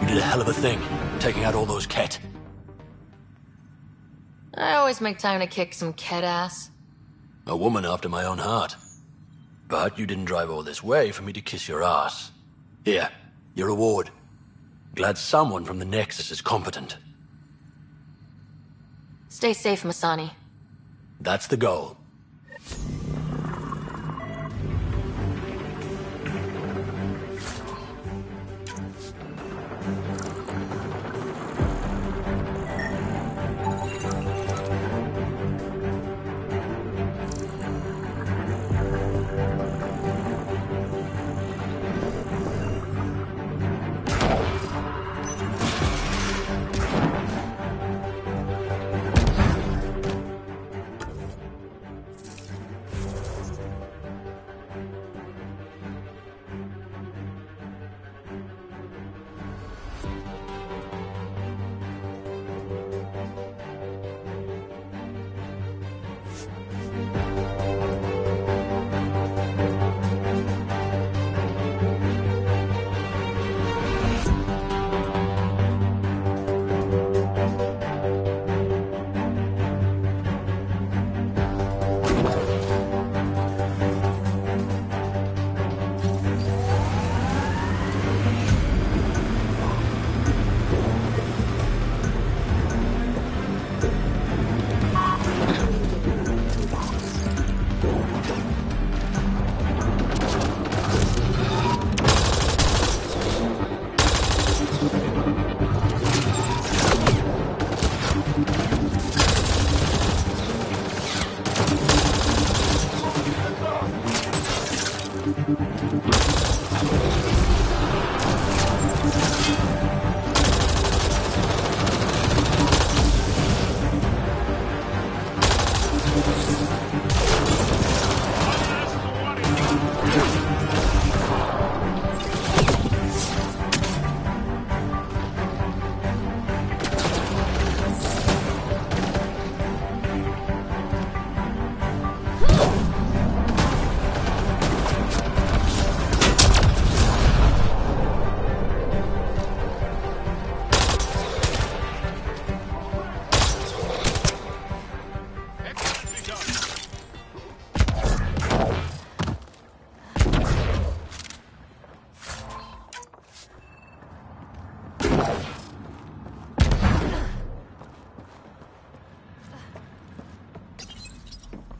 You did a hell of a thing, taking out all those Ket. I always make time to kick some Ket ass. A woman after my own heart. But you didn't drive all this way for me to kiss your ass. Here, your reward. Glad someone from the Nexus is competent. Stay safe, Masani. That's the goal.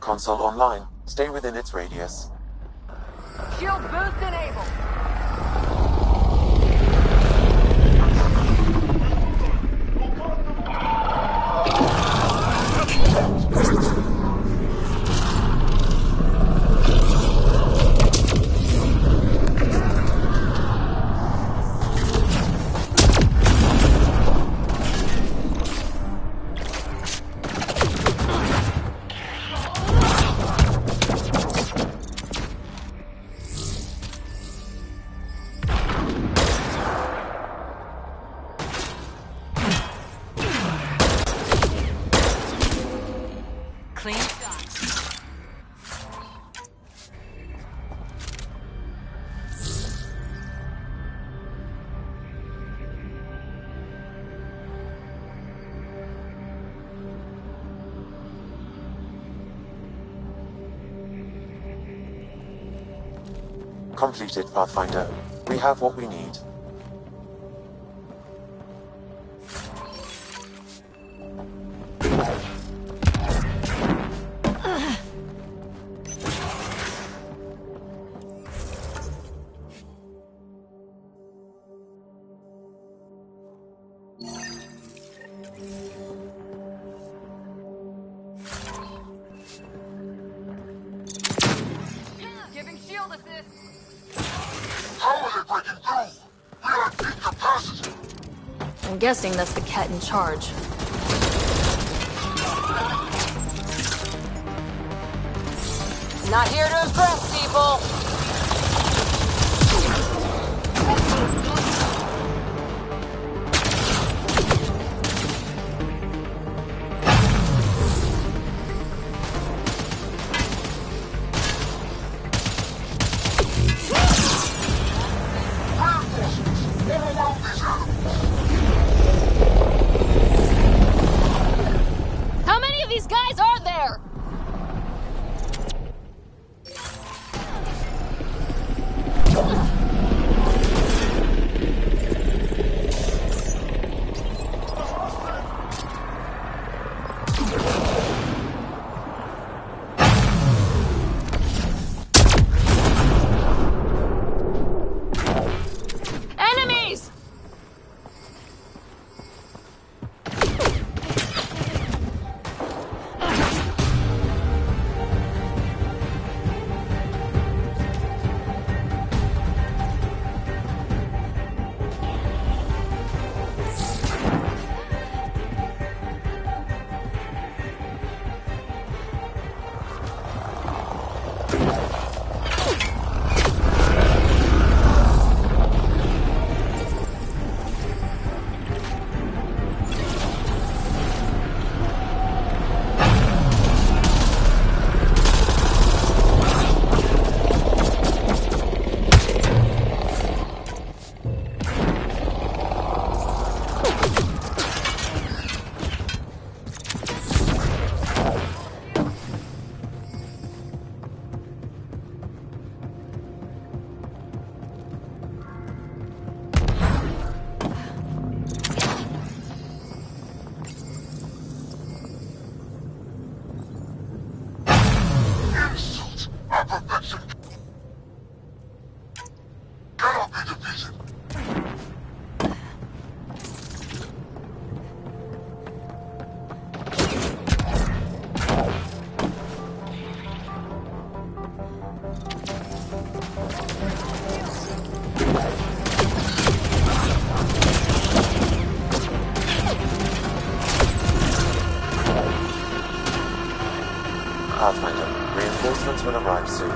console online. Stay within its radius. Shield boost enabled. Completed, Pathfinder. We have what we need. Giving shield assist. I'm guessing that's the Ket in charge. Not here to impress people. How many of these guys are there? Enemies! Pathfinder, reinforcements will arrive soon.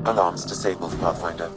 Alarms disabled, Pathfinder.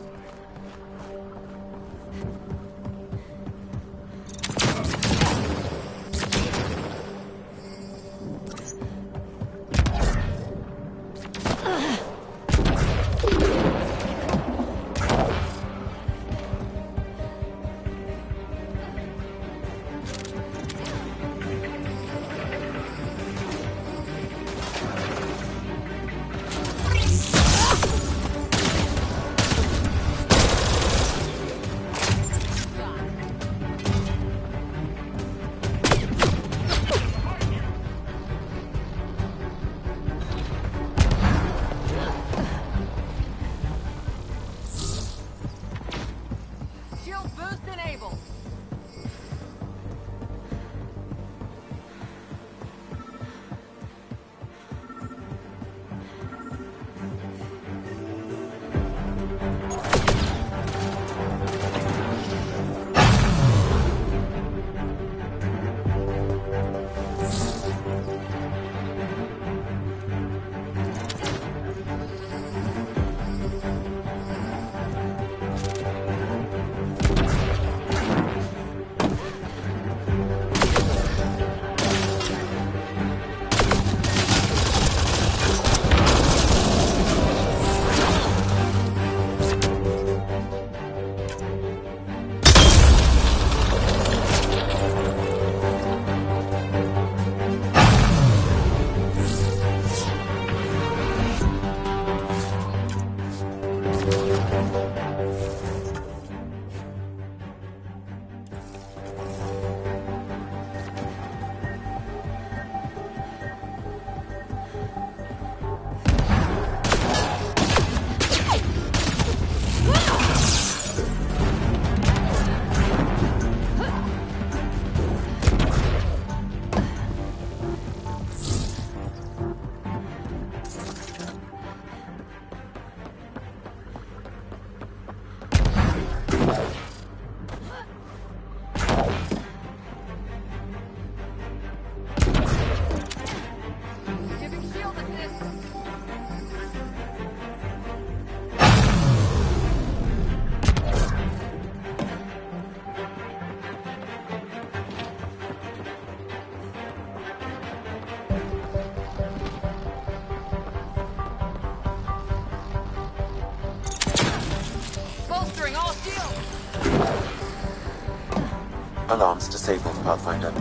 Alarms disabled, Pathfinder.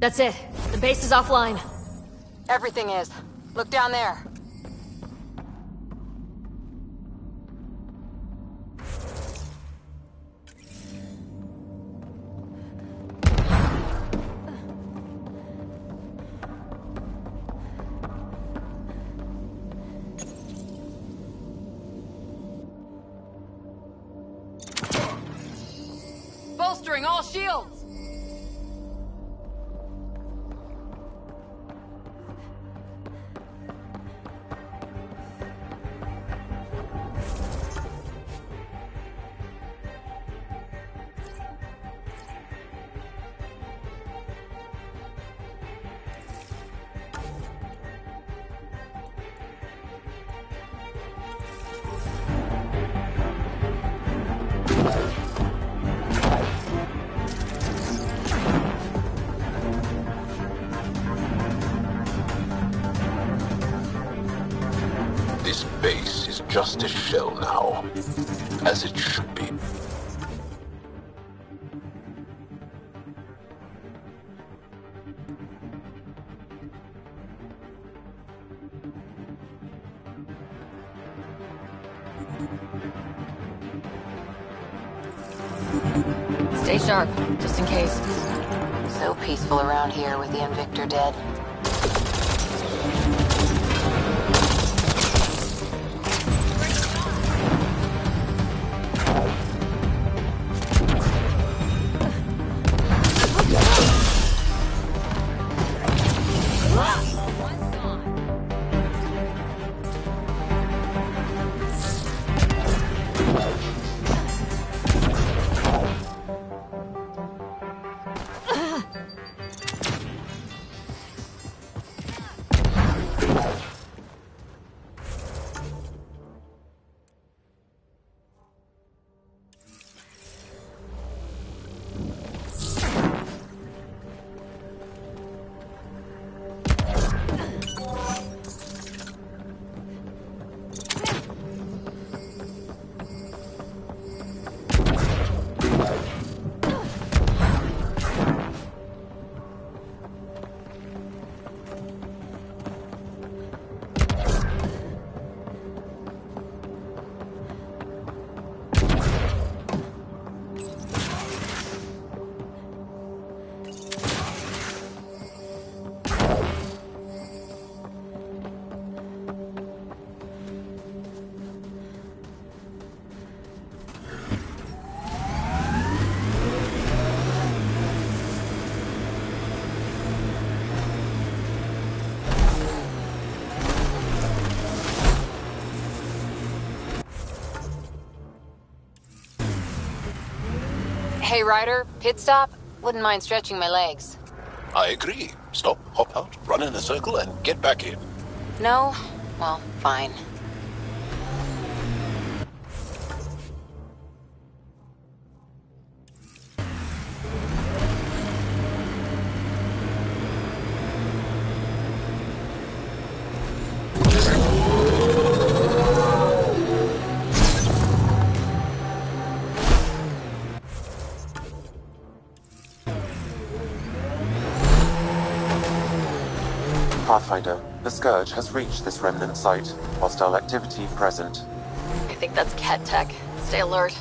That's it. The base is offline. Everything is. Look down there. Bolstering all shields! This base is just a shell now, as it should be. Stay sharp, just in case. So peaceful around here with the Invictor dead. Hey, Ryder, pit stop? Wouldn't mind stretching my legs. I agree. Stop, hop out, run in a circle, and get back in. No? Well, fine. Pathfinder, the Scourge has reached this remnant site. Hostile activity present. I think that's Cat Tech. Stay alert.